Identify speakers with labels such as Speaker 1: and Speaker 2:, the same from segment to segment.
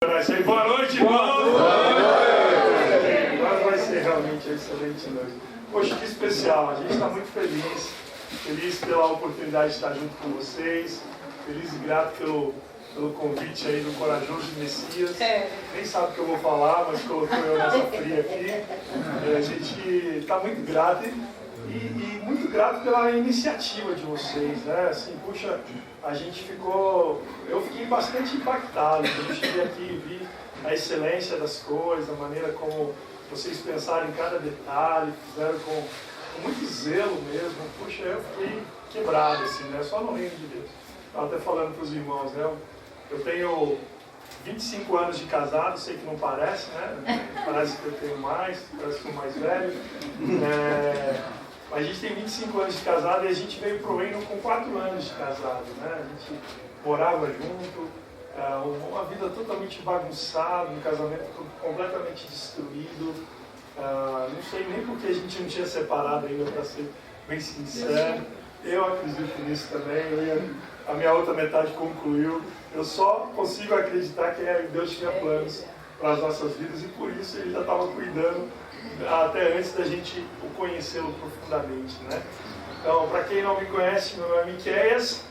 Speaker 1: Boa noite, irmãos! Agora vai ser realmente uma excelente noite. Poxa, que especial, a gente está muito feliz pela oportunidade de estar junto com vocês, feliz e grato pelo convite aí do corajoso Messias. Nem sabe o que eu vou falar, mas colocou eu nessa fria aqui. A gente está muito grato e muito grato pela iniciativa de vocês, né? Assim, puxa, eu fiquei bastante impactado quando eu cheguei aqui e vi a excelência das coisas, a maneira como vocês pensaram em cada detalhe, fizeram com muito zelo mesmo. Puxa, eu fiquei quebrado, assim, né? Só no reino de Deus. Estava até falando para os irmãos, né? Eu tenho 25 anos de casado, sei que não parece, né? Parece que eu tenho mais, parece que eu sou mais velho. Mas a gente tem 25 anos de casado e a gente veio para o reino com 4 anos de casado, né? A gente morava junto, uma vida totalmente bagunçada, um casamento completamente destruído. Não sei nem porque a gente não tinha separado ainda, para ser bem sincero. Eu acredito nisso também, a minha outra metade concluiu. Eu só consigo acreditar que Deus tinha planos para as nossas vidas e por isso Ele já estava cuidando até antes da gente conhecê-lo profundamente, né? Então, para quem não me conhece, meu nome é Miqueias.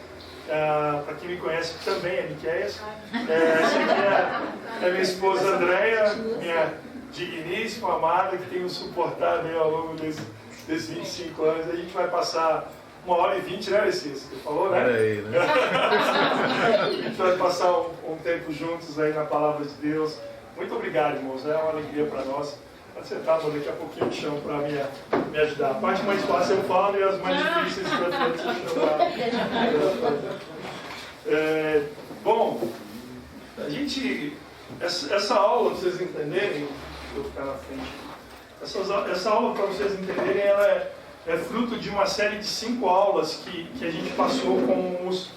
Speaker 1: Para quem me conhece também é Miqueias. Essa aqui é minha esposa Andréia, minha digníssima amada, que tem nos suportado aí ao longo desses 25 anos. A gente vai passar 1h20, né, Messias? Você falou, né?
Speaker 2: Aí, né?
Speaker 1: A gente vai passar um tempo juntos aí na Palavra de Deus. Muito obrigado, irmãos. É uma alegria para nós. Pode sentar, amor, daqui a pouquinho eu te chamo para me ajudar. A parte mais fácil eu falo e as mais difíceis para te chamar. Bom, a gente... Essa aula, para vocês entenderem, vou ficar na frente. Essa aula, para vocês entenderem, ela é fruto de uma série de 5 aulas que a gente passou com os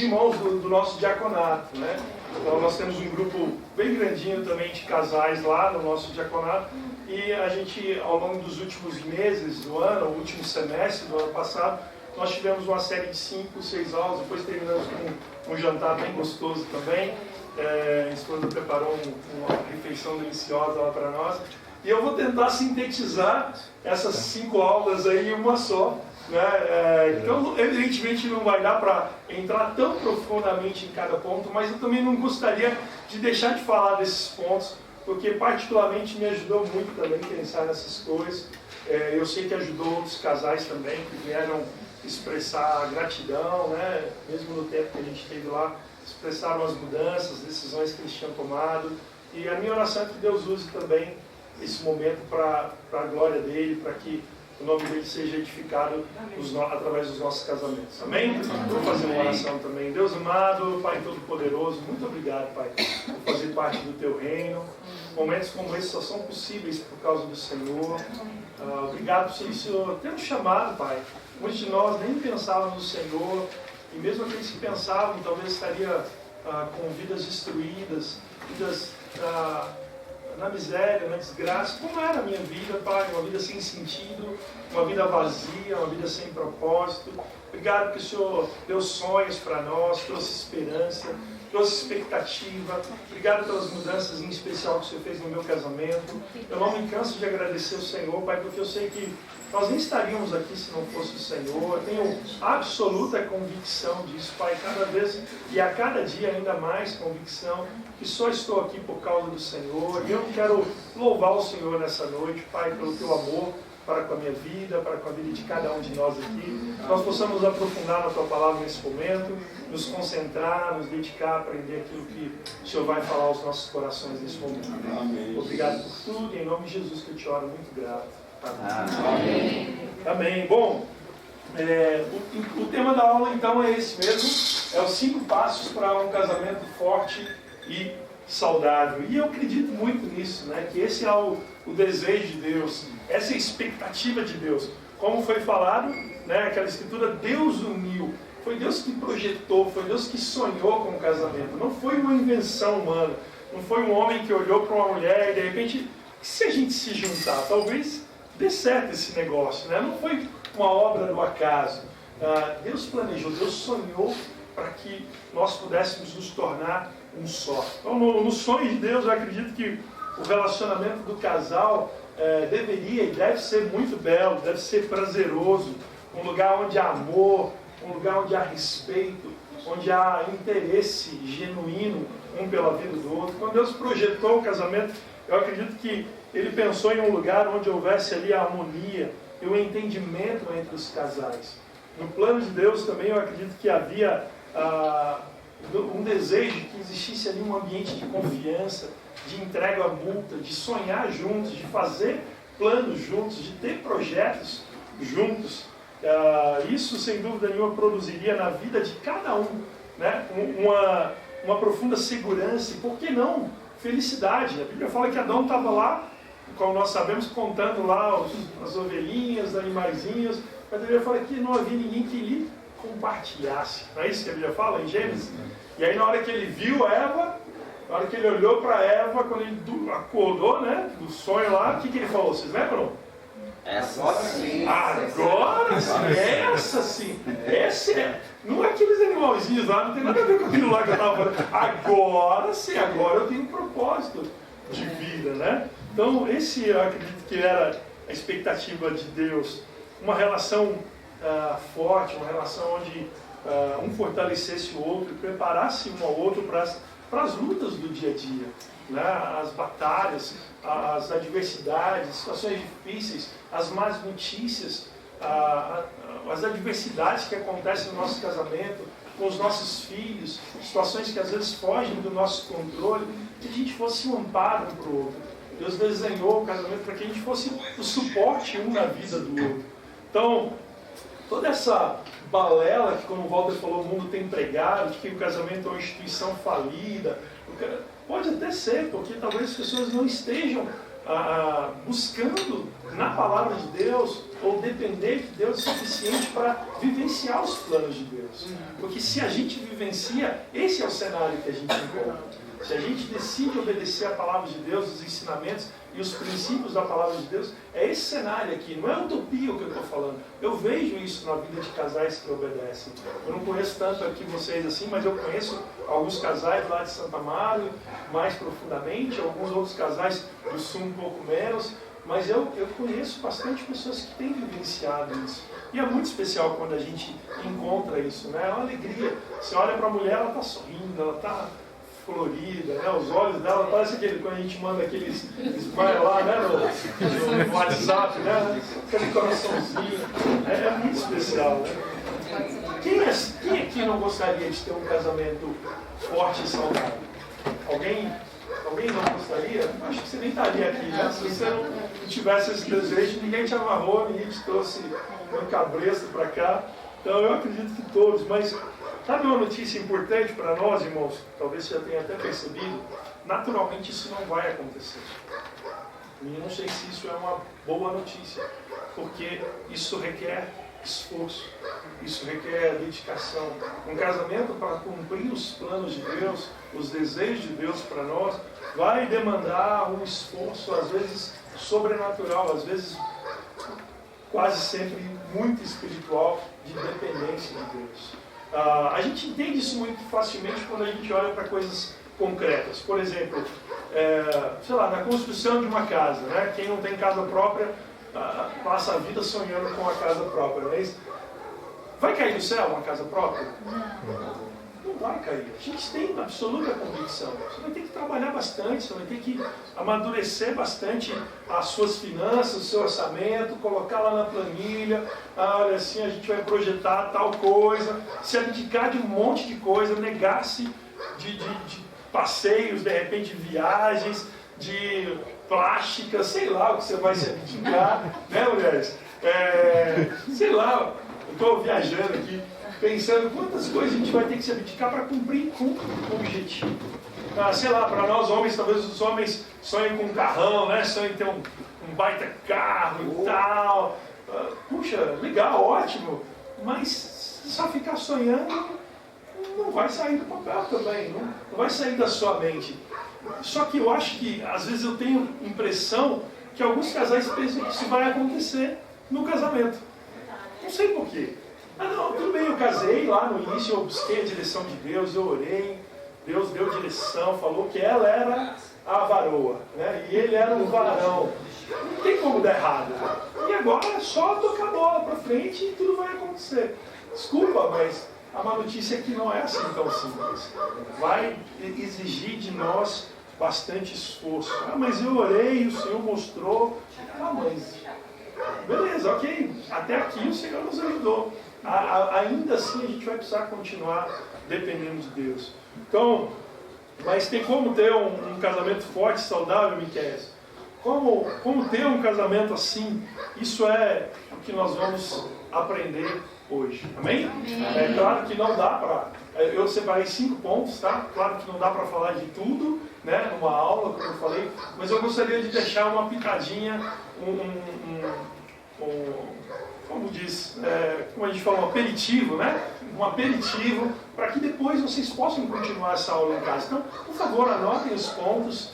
Speaker 1: irmãos do nosso diaconato, né? Então nós temos um grupo bem grandinho também de casais lá no nosso diaconato e a gente, ao longo dos últimos meses do ano, o último semestre do ano passado, nós tivemos uma série de 5, 6 aulas, depois terminamos com um jantar bem gostoso também. A esposa preparou uma refeição deliciosa lá para nós. E eu vou tentar sintetizar essas 5 aulas aí em uma só, né? Então, evidentemente, não vai dar para entrar tão profundamente em cada ponto, mas eu também não gostaria de deixar de falar desses pontos, porque particularmente me ajudou muito também pensar nessas coisas. Eu sei que ajudou outros casais também, que vieram expressar a gratidão, né? Mesmo no tempo que a gente esteve lá, expressaram as mudanças, as decisões que eles tinham tomado. E a minha oração é que Deus use também esse momento para a glória dele, para que o nome dele seja edificado através dos nossos casamentos. Amém? Vou fazer uma oração também. Deus amado, Pai Todo-Poderoso, muito obrigado, Pai, por fazer parte do teu reino. Momentos como esse só são possíveis por causa do Senhor. Obrigado por o Senhor ter nos chamado, Pai. Muitos de nós nem pensávamos no Senhor, e mesmo aqueles que pensavam, talvez estaria com vidas destruídas, vidas na miséria, na desgraça. Como era a minha vida, Pai? Uma vida sem sentido, uma vida vazia, uma vida sem propósito. Obrigado que o Senhor deu sonhos para nós, trouxe esperança, trouxe expectativa. Obrigado pelas mudanças, em especial que o Senhor fez no meu casamento. Eu não me canso de agradecer o Senhor, Pai, porque eu sei que nós nem estaríamos aqui se não fosse o Senhor. Eu tenho absoluta convicção disso, Pai, cada vez e a cada dia ainda mais convicção que só estou aqui por causa do Senhor. E eu quero louvar o Senhor nessa noite, Pai, pelo teu amor para com a minha vida, para com a vida de cada um de nós aqui. Nós possamos aprofundar na tua palavra nesse momento, nos concentrar, nos dedicar a aprender aquilo que o Senhor vai falar aos nossos corações nesse momento. Amém. Obrigado por tudo e em nome de Jesus que eu te oro muito grato. Amém. Amém. Bom, o tema da aula então é esse mesmo, é os 5 passos para um casamento forte e saudável. E eu acredito muito nisso, né? Que esse é o desejo de Deus, essa é a expectativa de Deus. Como foi falado, né? Aquela escritura, Deus uniu. Foi Deus que projetou, foi Deus que sonhou com o casamento. Não foi uma invenção humana, não foi um homem que olhou para uma mulher e de repente, se a gente se juntar, talvez dê certo esse negócio, né? Não foi uma obra do acaso. Deus planejou, Deus sonhou para que nós pudéssemos nos tornar um só. Então, no sonho de Deus, eu acredito que o relacionamento do casal deveria e deve ser muito belo, deve ser prazeroso, um lugar onde há amor, um lugar onde há respeito, onde há interesse genuíno um pela vida do outro. Quando Deus projetou o casamento, eu acredito que Ele pensou em um lugar onde houvesse ali a harmonia e o entendimento entre os casais. No plano de Deus também eu acredito que havia um desejo de que existisse ali um ambiente de confiança, de entrega mútua, de sonhar juntos, de fazer planos juntos, de ter projetos juntos. Isso, sem dúvida nenhuma, produziria na vida de cada um, né, uma profunda segurança e, por que não, felicidade. A Bíblia fala que Adão estava lá, como nós sabemos, contando lá as ovelhinhas, os animaizinhos, mas a Bíblia fala que não havia ninguém que lhe compartilhasse. Não é isso que a Bíblia fala em Gênesis? E aí, na hora que ele viu Eva, na hora que ele olhou para Eva, quando ele acordou, né, do sonho lá, o que ele falou? Vocês lembram?
Speaker 2: Essa sim.
Speaker 1: Agora sim, essa sim. Essa é. Não é aqueles animalzinhos lá, não tem nada a ver com aquilo lá que eu estava falando. Agora sim, agora eu tenho um propósito de vida, né? Então, esse eu acredito que era a expectativa de Deus. Uma relação forte, uma relação onde um fortalecesse o outro, preparasse um ao outro para as lutas do dia a dia, né? As batalhas, as adversidades, situações difíceis, as más notícias, as adversidades que acontecem no nosso casamento, com os nossos filhos, situações que às vezes fogem do nosso controle, que a gente fosse um amparo um para o outro. Deus desenhou o casamento para que a gente fosse o suporte um na vida do outro. Então, toda essa balela que, como o Walter falou, o mundo tem pregado, de que o casamento é uma instituição falida, pode até ser, porque talvez as pessoas não estejam buscando na palavra de Deus ou depender de Deus o suficiente para vivenciar os planos de Deus. Porque se a gente vivencia, esse é o cenário que a gente encontra. Se a gente decide obedecer a palavra de Deus, os ensinamentos e os princípios da palavra de Deus, é esse cenário aqui, não é utopia o que eu estou falando. Eu vejo isso na vida de casais que obedecem. Eu não conheço tanto aqui vocês assim, mas eu conheço alguns casais lá de Santa Mário, mais profundamente, alguns outros casais do Sul um pouco menos, mas eu conheço bastante pessoas que têm vivenciado isso. E é muito especial quando a gente encontra isso, né? É uma alegria. Você olha para a mulher, ela está sorrindo, ela está colorida, né? Os olhos dela parece aquele, quando a gente manda aqueles smile lá, né? No WhatsApp, né? Aquele coraçãozinho. É muito especial, né? Quem aqui não gostaria de ter um casamento forte e saudável? Alguém não gostaria? Acho que você nem estaria aqui, né? Se você não tivesse esse desejo, ninguém te amarrou, ninguém te trouxe um cabresto para cá. Então eu acredito que todos, mas sabe uma notícia importante para nós, irmãos? Talvez você já tenha até percebido. Naturalmente isso não vai acontecer. E eu não sei se isso é uma boa notícia, porque isso requer esforço, isso requer dedicação. Um casamento, para cumprir os planos de Deus, os desejos de Deus para nós, vai demandar um esforço, às vezes sobrenatural, às vezes quase sempre muito espiritual, de dependência de Deus. A gente entende isso muito facilmente quando a gente olha para coisas concretas. Por exemplo, sei lá, na construção de uma casa, né? Quem não tem casa própria passa a vida sonhando com a casa própria, não é isso? Vai cair do céu uma casa própria? Não vai cair. A gente tem absoluta convicção. Você vai ter que trabalhar bastante, você vai ter que amadurecer bastante as suas finanças, o seu orçamento, colocar lá na planilha, olha assim, a gente vai projetar tal coisa, se abdicar de um monte de coisa, negar-se de passeios, de repente viagens, de plástica, sei lá o que você vai se abdicar, né, mulheres? Sei lá, eu estou viajando aqui, pensando quantas coisas a gente vai ter que se abdicar para cumprir com o objetivo. Sei lá, para nós homens, talvez os homens sonhem com um carrão, né? Sonhem em ter um baita carro e tal. Puxa, legal, ótimo, mas só ficar sonhando não vai sair do papel também, não vai sair da sua mente. Só que eu acho que, às vezes eu tenho impressão que alguns casais pensam que isso vai acontecer no casamento. Não sei porquê. Ah não, tudo bem, eu casei lá no início, eu busquei a direção de Deus, eu orei, Deus deu direção, falou que ela era a varoa, né? E ele era o varão. Não tem como dar errado. E agora é só tocar a bola para frente e tudo vai acontecer. Desculpa, mas a má notícia é que não é assim tão simples. Vai exigir de nós bastante esforço. Ah, mas eu orei, o Senhor mostrou. Ah, mas beleza, ok. Até aqui o Senhor nos ajudou. Ainda assim a gente vai precisar continuar dependendo de Deus. Então, mas tem como ter um casamento forte, saudável, Miquel? Como ter um casamento assim? Isso é o que nós vamos aprender hoje. Amém? É claro que não dá para... Eu separei 5 pontos, tá? Claro que não dá para falar de tudo, né? Numa aula, como eu falei. Mas eu gostaria de deixar uma pitadinha, como diz, como a gente fala, um aperitivo, né? Um aperitivo para que depois vocês possam continuar essa aula em casa. Então, por favor, anotem os pontos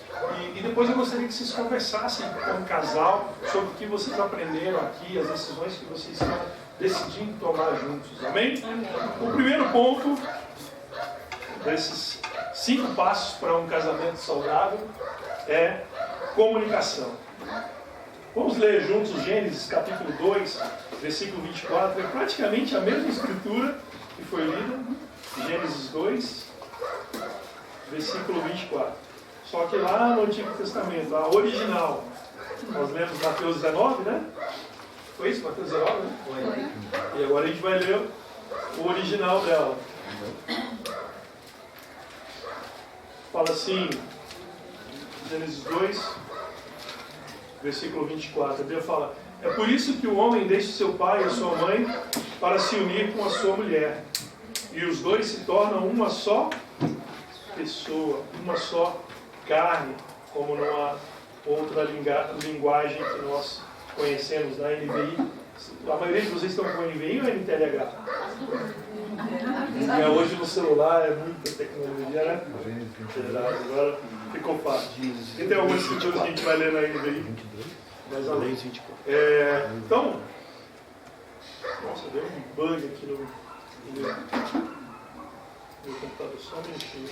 Speaker 1: e depois eu gostaria que vocês conversassem com o casal sobre o que vocês aprenderam aqui, as decisões que vocês estão decidindo tomar juntos. Amém? Amém. O primeiro ponto desses 5 passos para um casamento saudável é comunicação. Vamos ler juntos Gênesis capítulo 2, versículo 24. É praticamente a mesma escritura que foi lida. Gênesis 2, versículo 24. Só que lá no Antigo Testamento, a original, nós lemos Mateus 19, né? Foi isso, Mateus 19, né? Foi. E agora a gente vai ler o original dela. Fala assim, Gênesis 2, versículo 24. A Bíblia fala: é por isso que o homem deixa seu pai e a sua mãe para se unir com a sua mulher. E os dois se tornam uma só pessoa, uma só carne, como numa outra linguagem que nós conhecemos na NVI. A maioria de vocês estão com NVI ou NTLH? Hoje no celular é muita tecnologia, né? Agora ficou fácil. E tem algumas escrituras que a gente vai ler na NVI. Mas além. Então, nossa, deu um bug aqui no meu computador, só um minutinho.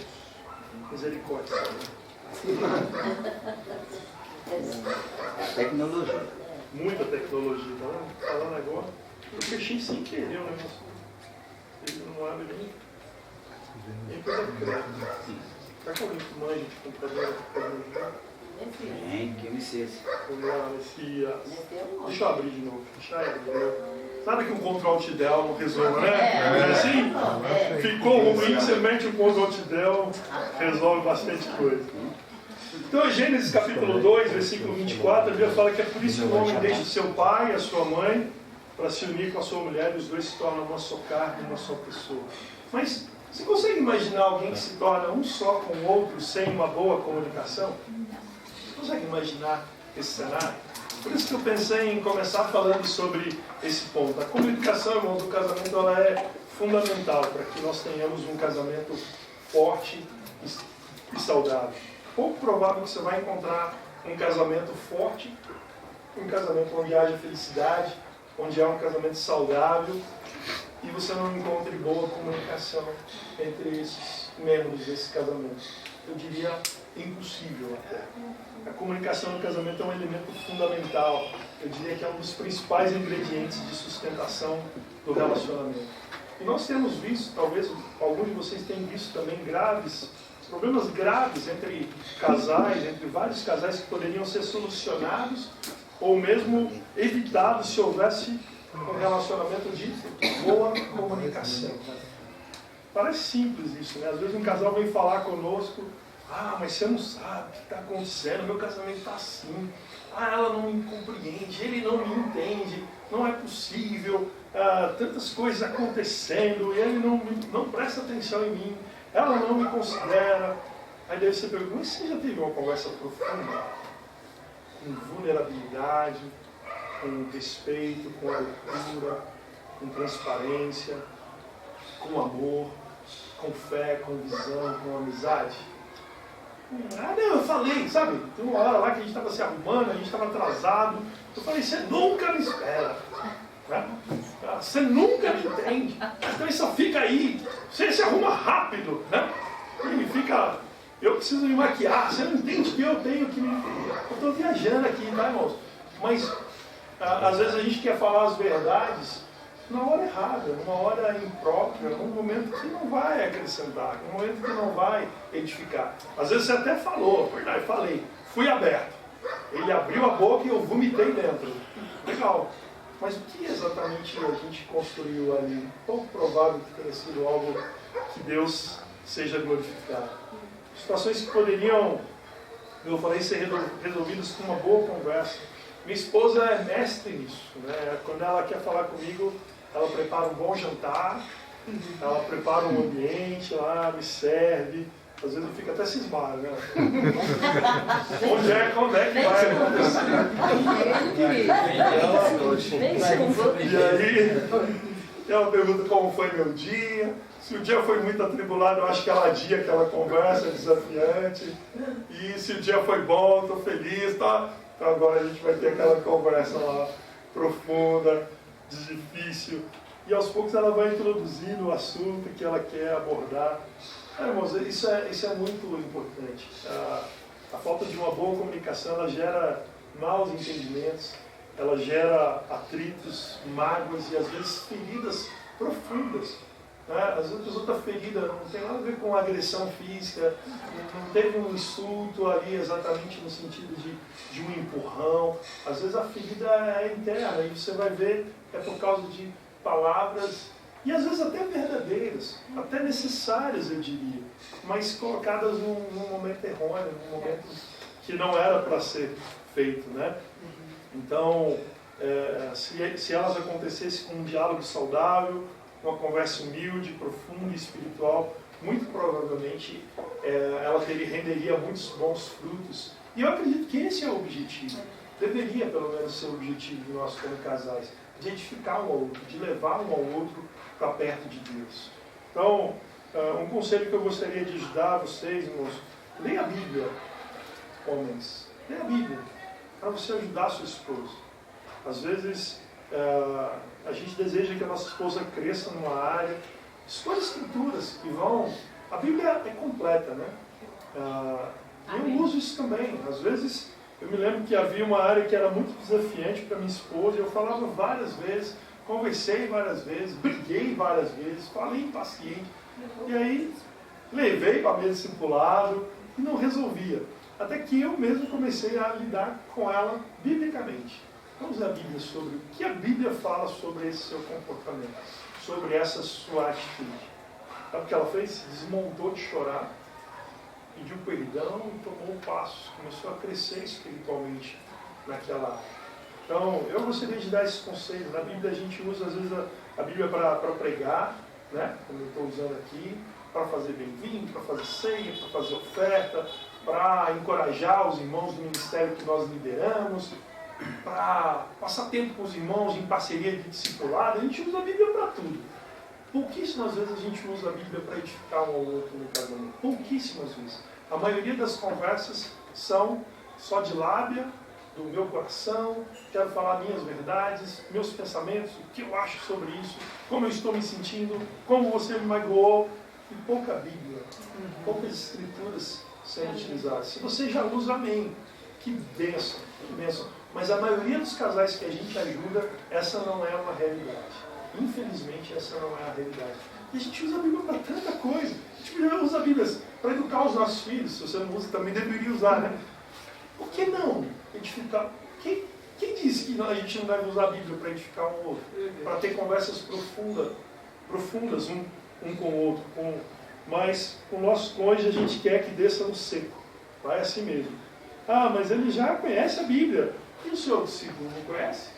Speaker 1: Misericórdia.
Speaker 2: Tecnologia.
Speaker 1: Muita tecnologia. Tá falando agora. Eu fechei sem querer o negócio. Ele não abre nem coisa grande. Será que alguém que manja de computador tecnologia?
Speaker 2: Tem, que licença.
Speaker 1: Deixa eu abrir de novo. Sabe que um Ctrl+Alt+Del não resolve, né? É assim? Ficou ruim, você mete o Ctrl+Alt+Del, resolve bastante coisa. Então, Gênesis capítulo 2, versículo 24, a Bíblia fala que é por isso que o homem deixa seu pai e a sua mãe para se unir com a sua mulher e os dois se tornam uma só carne, uma só pessoa. Mas você consegue imaginar alguém que se torna um só com o outro sem uma boa comunicação? Você consegue imaginar esse cenário? Por isso que eu pensei em começar falando sobre esse ponto. A comunicação, irmão, do casamento, ela é fundamental para que nós tenhamos um casamento forte e saudável. Pouco provável que você vai encontrar um casamento forte, um casamento onde haja felicidade, onde há um casamento saudável, e você não encontre boa comunicação entre esses membros desse casamento. Eu diria impossível até. A comunicação no casamento é um elemento fundamental. Eu diria que é um dos principais ingredientes de sustentação do relacionamento. E nós temos visto, talvez alguns de vocês tenham visto também problemas graves entre casais, entre vários casais que poderiam ser solucionados ou mesmo evitados se houvesse um relacionamento de boa comunicação. Parece simples isso, né? Às vezes um casal vem falar conosco: ah, mas você não sabe o que está acontecendo, meu casamento está assim. Ah, ela não me compreende, ele não me entende, não é possível, tantas coisas acontecendo, e ele não presta atenção em mim, ela não me considera. Aí daí você pergunta: mas você já teve uma conversa profunda? Com vulnerabilidade, com respeito, com abertura, com transparência, com amor, com fé, com visão, com amizade? Ah, não, eu falei, sabe? Tem uma hora lá que a gente estava se arrumando, a gente estava atrasado. Eu falei: você nunca me espera. Né? você nunca me entende. Então ele só fica aí, você se arruma rápido, né? Ele fica, eu preciso me maquiar, você não entende que eu tenho que me... Eu estou viajando aqui, tá, irmãos? Mas às vezes a gente quer falar as verdades na hora errada, numa hora imprópria, num momento que não vai acrescentar, num momento que não vai edificar. Às vezes você até falou, verdade, falei, fui aberto. Ele abriu a boca e eu vomitei dentro. Legal. Mas o que exatamente a gente construiu ali? Pouco provável que tenha sido algo que Deus seja glorificado. Situações que poderiam, eu falei, ser resolvidas com uma boa conversa. Minha esposa é mestre nisso, né? Quando ela quer falar comigo, ela prepara um bom jantar, ela prepara um ambiente lá, me serve. Às vezes eu fico até cismado, né? Onde é que vai acontecer? E aí, ela pergunta como foi meu dia. Se o dia foi muito atribulado, eu acho que ela adia aquela conversa desafiante. E se o dia foi bom, estou feliz, tá? Então agora a gente vai ter aquela conversa lá profunda, difícil. E aos poucos ela vai introduzindo o assunto que ela quer abordar. Irmãos, isso é muito importante. A falta de uma boa comunicação, ela gera maus entendimentos, ela gera atritos, mágoas e às vezes feridas profundas. Né? Às vezes a pessoa está ferida, não tem nada a ver com agressão física, não teve um insulto ali exatamente no sentido de um empurrão. Às vezes a ferida é interna e você vai ver é por causa de palavras, e às vezes até verdadeiras, até necessárias, eu diria, mas colocadas num momento errôneo, num momento que não era para ser feito, né? Então, se elas acontecessem com um diálogo saudável, uma conversa humilde, profunda e espiritual, muito provavelmente ela renderia muitos bons frutos. E eu acredito que esse é o objetivo. Deveria, pelo menos, ser o objetivo de nós como casais, de edificar um ao outro, de levar um ao outro para perto de Deus. Então, um conselho que eu gostaria de ajudar vocês, irmãos, leia a Bíblia, homens. Leia a Bíblia, para você ajudar a sua esposa. Às vezes, a gente deseja que a nossa esposa cresça numa área. Escolha escrituras que vão... A Bíblia é completa, né? Eu uso isso também. Às vezes, eu me lembro que havia uma área que era muito desafiante para minha esposa, eu falava várias vezes, conversei várias vezes, briguei várias vezes, falei impaciente, e aí levei para a mesa discipulado e não resolvia. Até que eu mesmo comecei a lidar com ela biblicamente. Vamos ler a Bíblia sobre o que a Bíblia fala sobre esse seu comportamento, sobre essa sua atitude. Sabe o que ela fez? Desmontou de chorar, pediu perdão e tomou passos, começou a crescer espiritualmente naquela área. Então, eu gostaria de dar esses conselhos. Na Bíblia a gente usa às vezes a Bíblia para pregar, né? Como eu estou usando aqui, para fazer bem-vindo, para fazer ceia, para fazer oferta, para encorajar os irmãos do ministério que nós lideramos, para passar tempo com os irmãos em parceria de discipulado. A gente usa a Bíblia para tudo. Pouquíssimas vezes a gente usa a Bíblia para edificar um ao outro no casamento. Pouquíssimas vezes. A maioria das conversas são só de lábia, do meu coração, quero falar minhas verdades, meus pensamentos, o que eu acho sobre isso, como eu estou me sentindo, como você me magoou, e pouca Bíblia, poucas escrituras sendo utilizadas. Se você já usa, amém. Que bênção, que bênção. Mas a maioria dos casais que a gente ajuda, essa não é uma realidade. Infelizmente, essa não é a realidade. E a gente usa a Bíblia para tanta coisa. A gente usa a Bíblia para educar os nossos filhos. Se você não usa, também deveria usar, né? Por que não edificar? Quem disse que a gente não deve usar a Bíblia para edificar um outro? Para ter conversas profundas um com o outro. Mas com o nosso cônjuge a gente quer que desça no seco. Vai assim mesmo. Ah, mas ele já conhece a Bíblia. E o seu discípulo não conhece?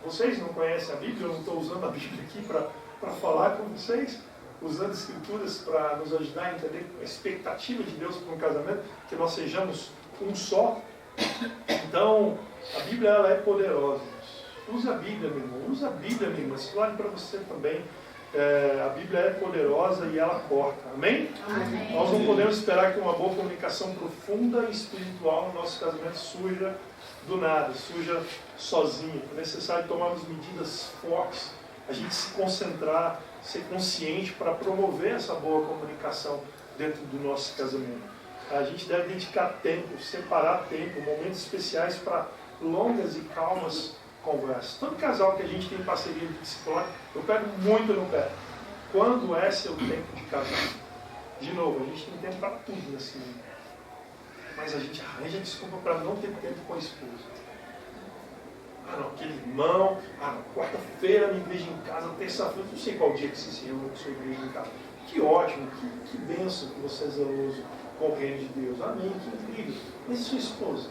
Speaker 1: Vocês não conhecem a Bíblia? Eu não estou usando a Bíblia aqui para falar com vocês, usando escrituras para nos ajudar a entender a expectativa de Deus para um casamento, que nós sejamos um só. Então, a Bíblia ela é poderosa. Usa a Bíblia, meu irmão. Usa a Bíblia, minha irmã. Isso vale para você também. A Bíblia é poderosa e ela corta. Amém?
Speaker 3: Amém?
Speaker 1: Nós não podemos esperar que uma boa comunicação profunda e espiritual no nosso casamento surja do nada, surja sozinho. É necessário tomarmos medidas fortes a gente se concentrar, ser consciente para promover essa boa comunicação dentro do nosso casamento. A gente deve dedicar tempo, separar tempo, momentos especiais para longas e calmas conversas. Todo casal que a gente tem parceria de discipulado, eu pego muito no pé. Quando é seu tempo de casar? De novo, a gente tem tempo para tudo nesse mundo. Mas a gente arranja desculpa para não ter tempo com a esposa. Ah não, aquele irmão, quarta-feira minha igreja em casa, terça-feira, não sei qual dia que se reúne com sua igreja em casa. Que ótimo, que bênção que você é zeloso com o reino de Deus. Amém, que incrível. Mas e sua esposa?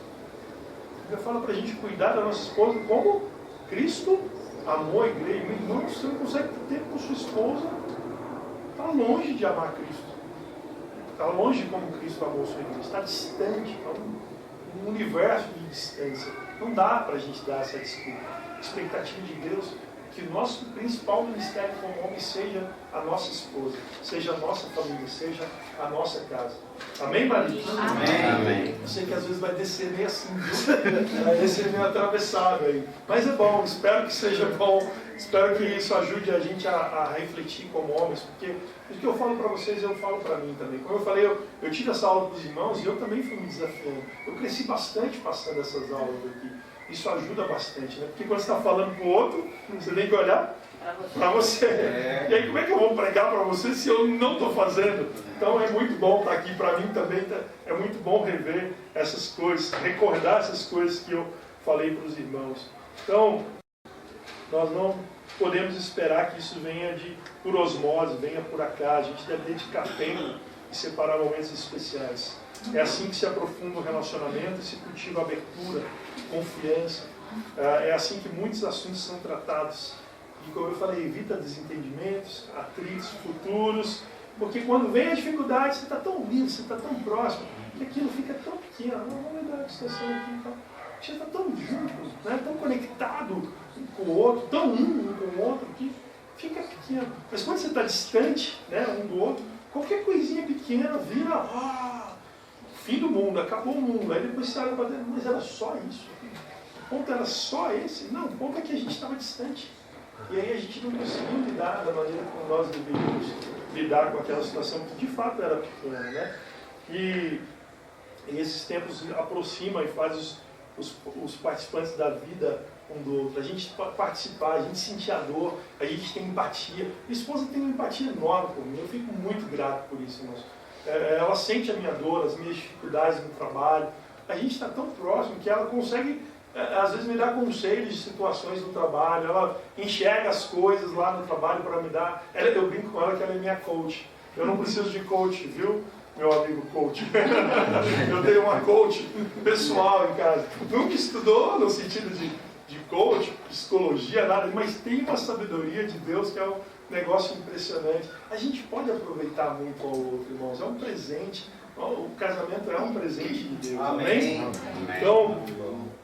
Speaker 1: Eu falo para a gente cuidar da nossa esposa como Cristo amou a igreja. Meu irmão, você não consegue ter tempo com sua esposa, está longe de amar Cristo. Está longe de como Cristo amou a sua igreja. Está distante, está um universo de distância. Não dá para a gente dar essa desculpa. A expectativa de Deus é que o nosso principal ministério como homem seja a nossa esposa, seja a nossa família, seja a nossa casa. Amém, Maria?
Speaker 2: Amém.
Speaker 1: Eu sei que às vezes vai descer meio assim, viu? Vai descer meio atravessado aí. Mas é bom, espero que seja bom. Espero que isso ajude a gente a refletir como homens, porque o que eu falo para vocês, eu falo para mim também. Como eu falei, eu tive essa aula com os irmãos e eu também fui me desafiando. Eu cresci bastante passando essas aulas aqui. Isso ajuda bastante, né? Porque quando você está falando para o outro, você tem que olhar para você. E aí, como é que eu vou pregar para você se eu não estou fazendo? Então, é muito bom estar aqui. Para mim também é muito bom rever essas coisas, recordar essas coisas que eu falei para os irmãos. Então, nós não podemos esperar que isso venha por osmose, venha por acaso. A gente deve dedicar tempo e separar momentos especiais. É assim que se aprofunda o relacionamento e se cultiva a abertura, confiança. É assim que muitos assuntos são tratados. E como eu falei, evita desentendimentos, atritos futuros, porque quando vem a dificuldade, você está tão lindo, você está tão próximo, que aquilo fica tão pequeno. Vamos ver a situação aqui, então. Você está tão junto, né? Tão conectado um com o outro, tão um com o outro, que fica pequeno. Mas quando você está distante, né, um do outro, qualquer coisinha pequena vira fim do mundo, acabou o mundo. Aí depois você olha para dentro, mas era só isso? O ponto era só esse? Não, o ponto é que a gente estava distante. E aí a gente não conseguiu lidar da maneira como nós deveríamos lidar com aquela situação que de fato era pequena, né? E esses tempos aproximam e fazem os participantes da vida um do outro. A gente participar, a gente sentir a dor, a gente tem empatia. Minha esposa tem uma empatia enorme por mim, eu fico muito grato por isso, irmãos. Ela sente a minha dor, as minhas dificuldades no trabalho. A gente está tão próximo que ela consegue, às vezes, me dar conselhos de situações no trabalho. Ela enxerga as coisas lá no trabalho para me dar. Eu brinco com ela que ela é minha coach. Eu não preciso de coach, viu, meu amigo coach? Eu tenho uma coach pessoal em casa. Nunca estudou no sentido de coach, psicologia, nada, mas tem uma sabedoria de Deus que é um negócio impressionante. A gente pode aproveitar muito ao outro, irmãos. É um presente. O casamento é um presente de Deus. Amém? Amém. Então,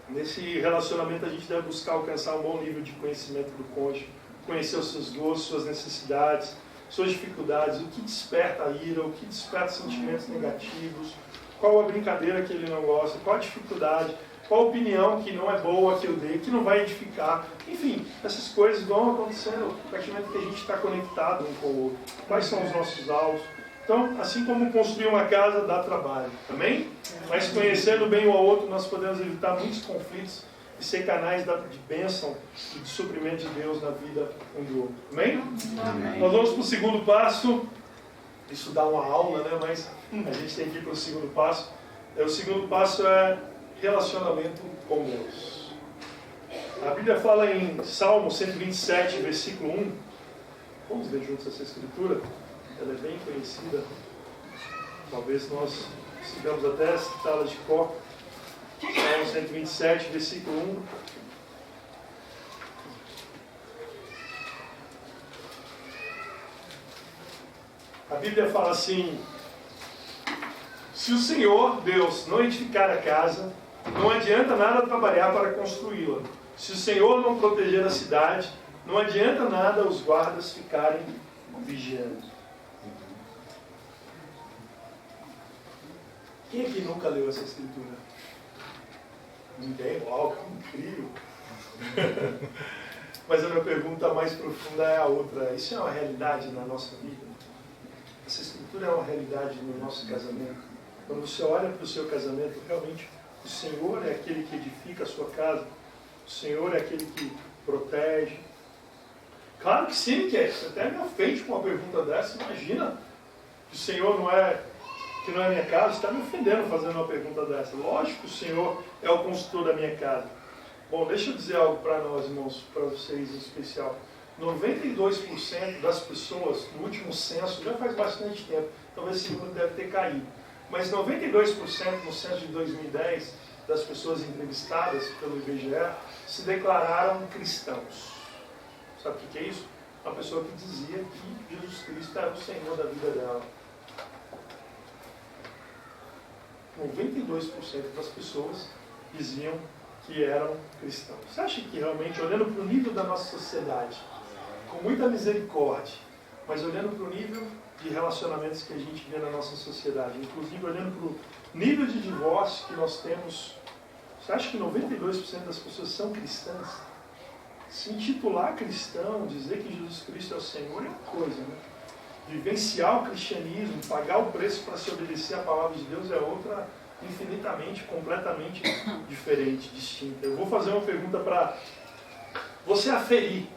Speaker 1: nesse relacionamento a gente deve buscar alcançar um bom nível de conhecimento do cônjuge, conhecer os seus gostos, suas necessidades, suas dificuldades, o que desperta a ira, o que desperta sentimentos negativos, qual a brincadeira que ele não gosta, qual a dificuldade, qual a opinião que não é boa que eu dei, que não vai edificar. Enfim, essas coisas vão acontecendo a partir do momento que a gente está conectado um com o outro. Quais são os nossos alvos? Então, assim como construir uma casa dá trabalho, amém? Mas conhecendo bem um ao outro, nós podemos evitar muitos conflitos e ser canais de bênção e de suprimento de Deus na vida um do outro, amém? Amém. Nós vamos para o segundo passo. Isso dá uma aula, né? Mas a gente tem que ir para o segundo passo. O segundo passo é relacionamento com Deus. A Bíblia fala em Salmo 127, versículo 1. Vamos ler juntos essa escritura. Ela é bem conhecida. Talvez nós sigamos até citá-la de cor. Salmo 127, versículo 1. A Bíblia fala assim: se o Senhor, Deus, não edificar a casa, não adianta nada trabalhar para construí-la. Se o Senhor não proteger a cidade, não adianta nada os guardas ficarem vigiando. Quem aqui nunca leu essa escritura? Ninguém? Uau, que incrível! Mas a minha pergunta mais profunda é a outra. Isso é uma realidade na nossa vida? Essa escritura é uma realidade no nosso casamento? Quando você olha para o seu casamento, realmente o Senhor é aquele que edifica a sua casa? O Senhor é aquele que protege? Claro que sim, que é. Você até me ofende com uma pergunta dessa. Imagina que o Senhor não é minha casa. Você está me ofendendo fazendo uma pergunta dessa. Lógico que o Senhor é o construtor da minha casa. Bom, deixa eu dizer algo para nós, irmãos, para vocês em especial. 92% das pessoas, no último censo, já faz bastante tempo, talvez esse número deve ter caído, mas 92% no censo de 2010 das pessoas entrevistadas pelo IBGE se declararam cristãos. Sabe o que é isso? Uma pessoa que dizia que Jesus Cristo era o Senhor da vida dela. 92% das pessoas diziam que eram cristãos. Você acha que realmente, olhando para o nível da nossa sociedade, com muita misericórdia, mas olhando para o nível de relacionamentos que a gente vê na nossa sociedade, inclusive olhando para o nível de divórcio que nós temos, você acha que 92% das pessoas são cristãs? Se intitular cristão, dizer que Jesus Cristo é o Senhor é uma coisa, né? Vivenciar o cristianismo, pagar o preço para se obedecer à palavra de Deus é outra, infinitamente, completamente diferente, distinta. Eu vou fazer uma pergunta para você aferir,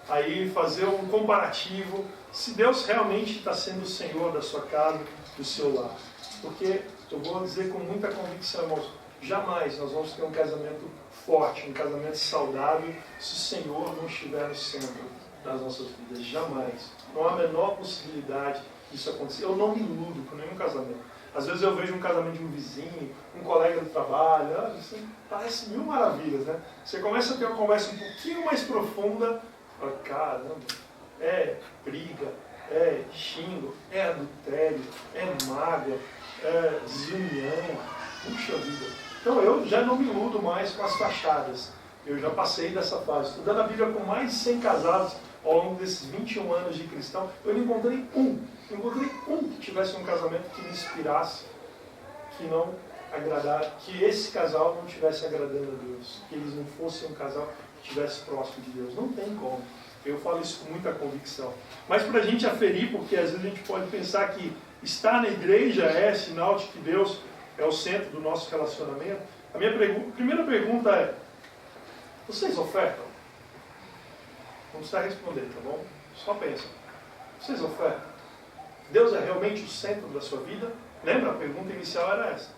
Speaker 1: aí fazer um comparativo, se Deus realmente está sendo o Senhor da sua casa, do seu lar. Porque eu vou dizer com muita convicção, irmãos, jamais nós vamos ter um casamento forte, um casamento saudável, se o Senhor não estiver no centro das nossas vidas. Jamais. Não há a menor possibilidade disso acontecer. Eu não me iludo com nenhum casamento. Às vezes eu vejo um casamento de um vizinho, um colega do trabalho, isso parece mil maravilhas, né? Você começa a ter uma conversa um pouquinho mais profunda, fala, caramba, é briga, é xingo, é adultério, é mágoa, é desunião, puxa vida. Então eu já não me iludo mais com as fachadas. Eu já passei dessa fase. Estudando a Bíblia com mais de 100 casados ao longo desses 21 anos de cristão, eu não encontrei um que tivesse um casamento que me inspirasse, que não agradasse, que esse casal não estivesse agradando a Deus, que eles não fossem um casal que estivesse próximo de Deus. Não tem como. Eu falo isso com muita convicção. Mas para a gente aferir, porque às vezes a gente pode pensar que estar na igreja é sinal de que Deus é o centro do nosso relacionamento, a minha primeira pergunta é: vocês ofertam? Não precisa responder, tá bom? Só pensa. Vocês ofertam? Deus é realmente o centro da sua vida? Lembra? A pergunta inicial era essa.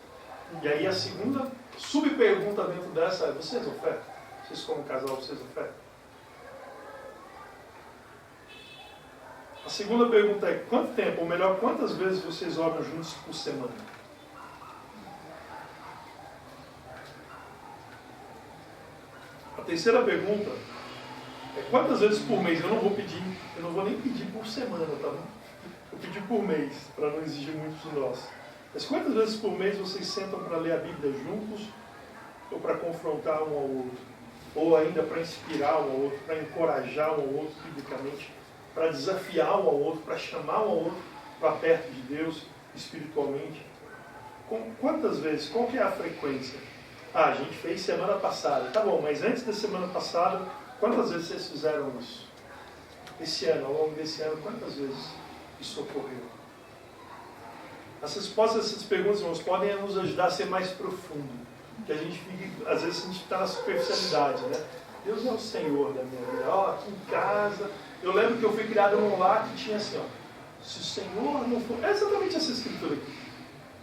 Speaker 1: E aí a segunda subpergunta dentro dessa é: vocês ofertam? Vocês como casal, vocês ofertam? A segunda pergunta é: quanto tempo, ou melhor, quantas vezes vocês oram juntos por semana? A terceira pergunta é: quantas vezes por mês? Eu não vou nem pedir por semana, tá bom? Eu pedi por mês, para não exigir muito de nós. Mas quantas vezes por mês vocês sentam para ler a Bíblia juntos, ou para confrontar um ao outro, ou ainda para inspirar um ao outro, para encorajar um ao outro biblicamente, para desafiar um ao outro, para chamar um ao outro para perto de Deus espiritualmente? Quantas vezes? Qual que é a frequência? A gente fez semana passada. Tá bom, mas antes da semana passada, quantas vezes vocês fizeram isso? Esse ano, ao longo desse ano, quantas vezes isso ocorreu? As respostas a essas perguntas, irmãos, podem nos ajudar a ser mais profundo. Que a gente fica, às vezes a gente está na superficialidade, né? Deus é o Senhor da minha vida. Aqui em casa, eu lembro que eu fui criado num lar que tinha assim, se o Senhor não for... É exatamente essa escritura aqui.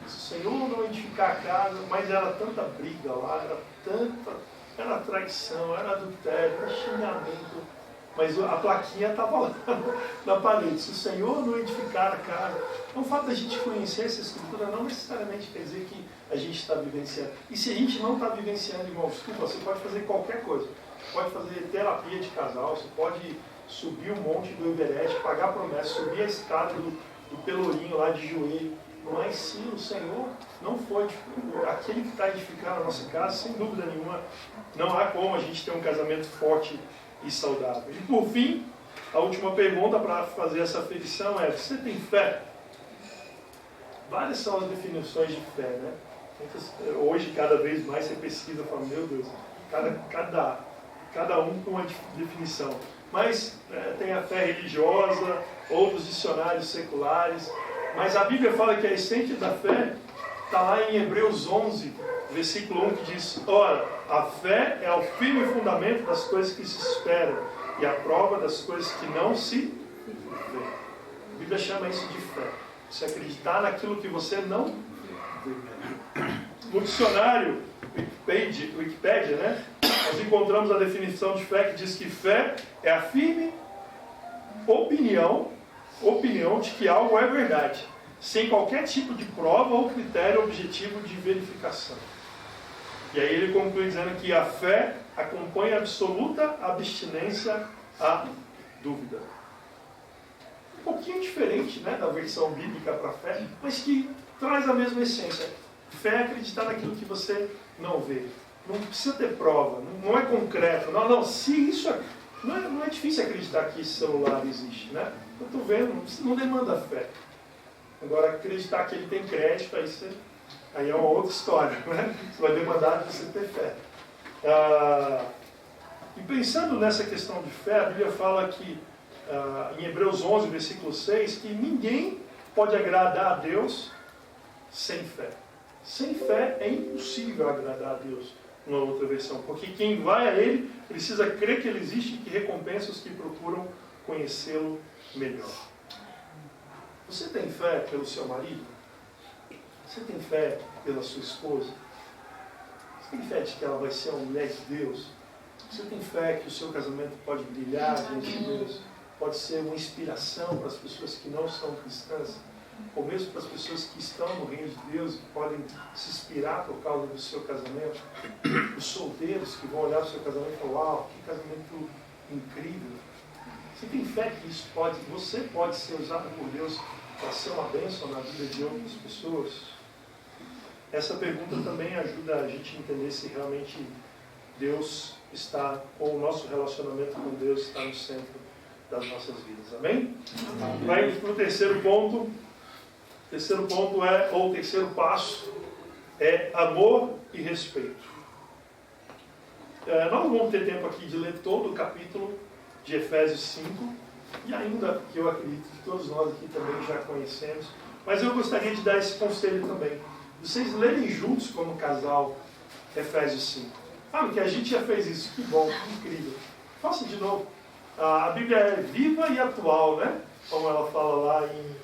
Speaker 1: Se o Senhor não edificar a casa, mas era tanta briga lá, era traição, era adultério, era xingamento, mas a plaquinha estava lá na parede. Se o Senhor não edificar a casa, então o fato da gente conhecer essa escritura não necessariamente quer dizer que a gente está vivenciando. E se a gente não está vivenciando, irmão, desculpa, você pode fazer qualquer coisa. Você pode fazer terapia de casal, você pode subir o monte do Everest, pagar promessa, subir a escada do Pelourinho lá de joelho. Mas se o Senhor não for aquele que está edificando a nossa casa, sem dúvida nenhuma, não há como a gente ter um casamento forte e saudável. E por fim, a última pergunta para fazer essa aferição é: você tem fé? Várias são as definições de fé, né? Hoje, cada vez mais, você pesquisa e fala: meu Deus, cada cada um com uma definição. Mas tem a fé religiosa, outros dicionários seculares. Mas a Bíblia fala que a essência da fé está lá em Hebreus 11, versículo 1, que diz: ora, a fé é o firme fundamento das coisas que se esperam e a prova das coisas que não se vê. A Bíblia chama isso de fé. Você acreditar naquilo que você não vê. No dicionário Wikipédia, né, nós encontramos a definição de fé que diz que fé é a firme opinião de que algo é verdade, sem qualquer tipo de prova ou critério objetivo de verificação. E aí ele conclui dizendo que a fé acompanha a absoluta abstinência à dúvida. Um pouquinho diferente, né, da versão bíblica para a fé, mas que traz a mesma essência. Fé é acreditar naquilo que você não vê. Não precisa ter prova, não é concreto. Não, se isso é, não é difícil acreditar que esse celular existe, né? Eu estou vendo, não demanda fé. Agora, acreditar que ele tem crédito, aí é uma outra história, né? Você vai demandar de você ter fé. E pensando nessa questão de fé, a Bíblia fala que, em Hebreus 11, versículo 6, que ninguém pode agradar a Deus sem fé. Sem fé é impossível agradar a Deus, numa outra versão. Porque quem vai a Ele precisa crer que Ele existe e que recompensa os que procuram conhecê-lo melhor. Você tem fé pelo seu marido? Você tem fé pela sua esposa? Você tem fé de que ela vai ser uma mulher de Deus? Você tem fé que o seu casamento pode brilhar diante de Deus? Pode ser uma inspiração para as pessoas que não são cristãs? Ou mesmo para as pessoas que estão no reino de Deus e podem se inspirar por causa do seu casamento? Os solteiros que vão olhar para o seu casamento e falar: uau, que casamento incrível! Você tem fé que você pode ser usado por Deus para ser uma bênção na vida de outras pessoas? Essa pergunta também ajuda a gente a entender se realmente Deus está, ou o nosso relacionamento com Deus está no centro das nossas vidas. Amém? Vai para o terceiro ponto. O terceiro ponto o terceiro passo é amor e respeito. Nós não vamos ter tempo aqui de ler todo o capítulo de Efésios 5, e ainda que eu acredito que todos nós aqui também já conhecemos, mas eu gostaria de dar esse conselho também. Vocês lerem juntos como casal Efésios 5. Que a gente já fez isso, que bom, que incrível. Faça de novo. A Bíblia é viva e atual, né? Como ela fala lá em...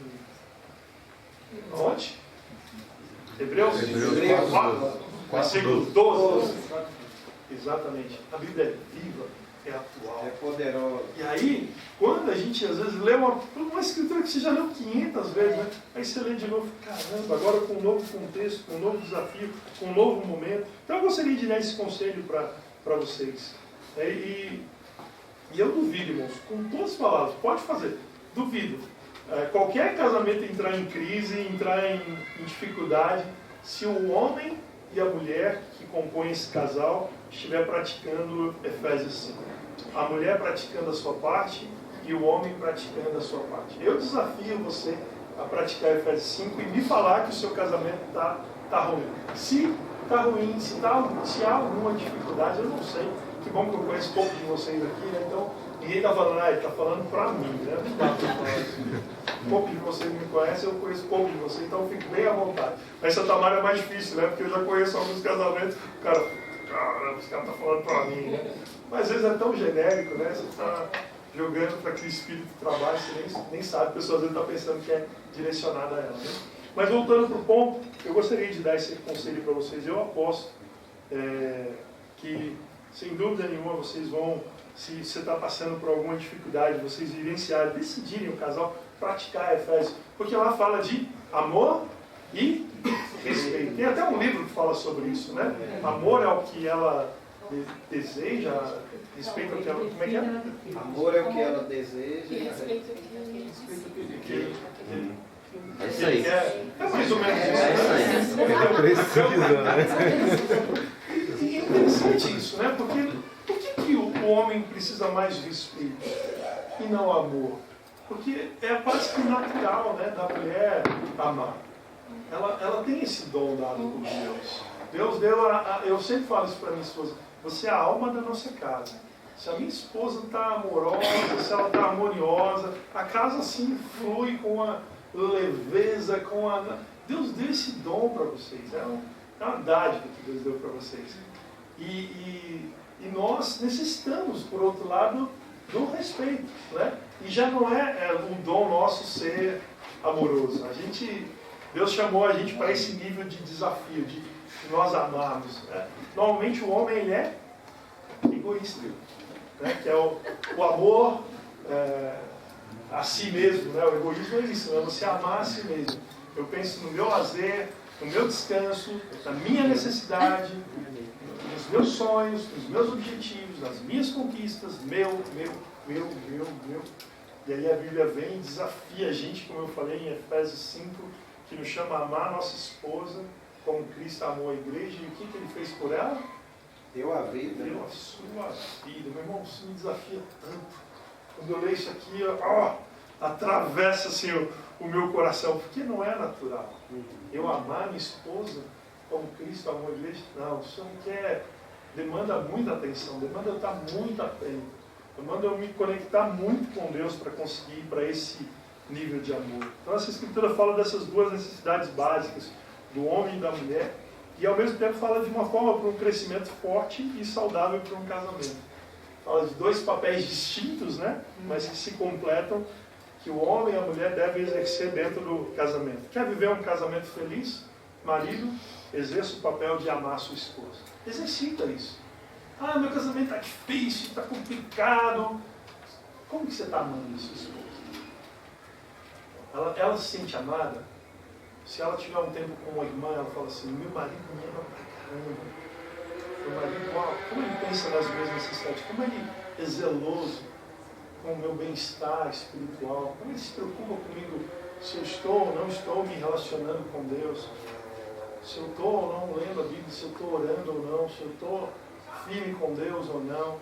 Speaker 1: Onde? Hebreus 4, versículo 12. Exatamente. A Bíblia é viva, é atual.
Speaker 2: É poderosa.
Speaker 1: E aí, quando a gente às vezes lê uma escritura que você já leu 500 vezes, né? Aí você lê de novo, caramba, agora com um novo contexto, com um novo desafio, com um novo momento. Então eu gostaria de dar esse conselho para vocês. E eu duvido, irmãos, com todas as palavras, pode fazer, duvido. Qualquer casamento entrar em crise, entrar em dificuldade, se o homem e a mulher que compõem esse casal estiver praticando Efésios 5. A mulher praticando a sua parte e o homem praticando a sua parte. Eu desafio você a praticar Efésios 5 e me falar que o seu casamento está ruim. Se está ruim, se há alguma dificuldade, eu não sei. Que bom que eu conheço pouco de vocês aqui, né? Então, ninguém está falando, ele está falando para mim, né? Pouco de vocês me conhecem, eu conheço pouco de vocês, então eu fico bem à vontade. Mas essa tamanho é mais difícil, né? Porque eu já conheço alguns casamentos, o cara, caramba, esse cara está falando para mim, né? Mas às vezes é tão genérico, né? Você está jogando para aquele espírito de trabalho, você nem sabe, a pessoa às vezes está pensando que é direcionada a ela, né? Mas voltando para o ponto, eu gostaria de dar esse conselho para vocês. Eu aposto que, sem dúvida nenhuma, vocês vão, se você está passando por alguma dificuldade, vocês vivenciarem, decidirem o casal, praticar Efésios. Porque lá fala de amor e respeito. Tem até um livro que fala sobre isso, né? Amor é o que ela deseja, respeito é o que ela... Como é que é?
Speaker 2: Amor é o que ela deseja.
Speaker 3: E respeito o que
Speaker 2: É isso aí.
Speaker 1: É mais ou menos isso, né?
Speaker 4: Precisa, né?
Speaker 1: E é interessante isso, né? Porque por que o homem precisa mais de respeito e não amor? Porque é quase que natural, né, da mulher amar. Ela tem esse dom dado por Deus. Deus deu eu sempre falo isso para minha esposa: você é a alma da nossa casa. Se a minha esposa está amorosa, se ela está harmoniosa, a casa assim flui com a leveza, com a... Deus deu esse dom para vocês, é uma dádiva que Deus deu para vocês. E nós necessitamos, por outro lado, do respeito, né? E já não é um dom nosso ser amoroso. Deus chamou a gente para esse nível de desafio, de nós amarmos, né? Normalmente o homem ele é egoísta, né? Que é o amor a si mesmo, né? O egoísmo é isso, né? Você amar a si mesmo. Eu penso no meu lazer, no meu descanso, na minha necessidade, nos meus sonhos, nos meus objetivos, nas minhas conquistas, meu. E aí a Bíblia vem e desafia a gente, como eu falei em Efésios 5, que nos chama a amar a nossa esposa como Cristo amou a igreja. E o que ele fez por ela?
Speaker 2: Deu a vida.
Speaker 1: Deu a sua vida. Meu irmão, isso me desafia tanto. Quando eu leio isso aqui, ó, atravessa assim, o meu coração, porque não é natural. Eu amar minha esposa como Cristo amou a igreja? Não, isso demanda muita atenção, demanda eu estar muito atento, demanda eu me conectar muito com Deus para conseguir ir para esse nível de amor. Então essa escritura fala dessas duas necessidades básicas, do homem e da mulher, e ao mesmo tempo fala de uma forma para um crescimento forte e saudável para um casamento. Fala de dois papéis distintos, né? Mas que se completam, que o homem e a mulher devem exercer dentro do casamento. Quer viver um casamento feliz? Marido, exerça o papel de amar a sua esposa. Exercita isso. Ah, meu casamento está difícil, está complicado. Como que você está amando a sua esposa? Ela se sente amada? Se ela tiver um tempo com uma irmã, ela fala assim, meu marido me ama pra caramba. Meu marido, como ele pensa nas minhas necessidades, como ele é zeloso com o meu bem-estar espiritual, como ele se preocupa comigo se eu estou ou não estou me relacionando com Deus, se eu estou ou não lendo a Bíblia, se eu estou orando ou não, se eu estou firme com Deus ou não.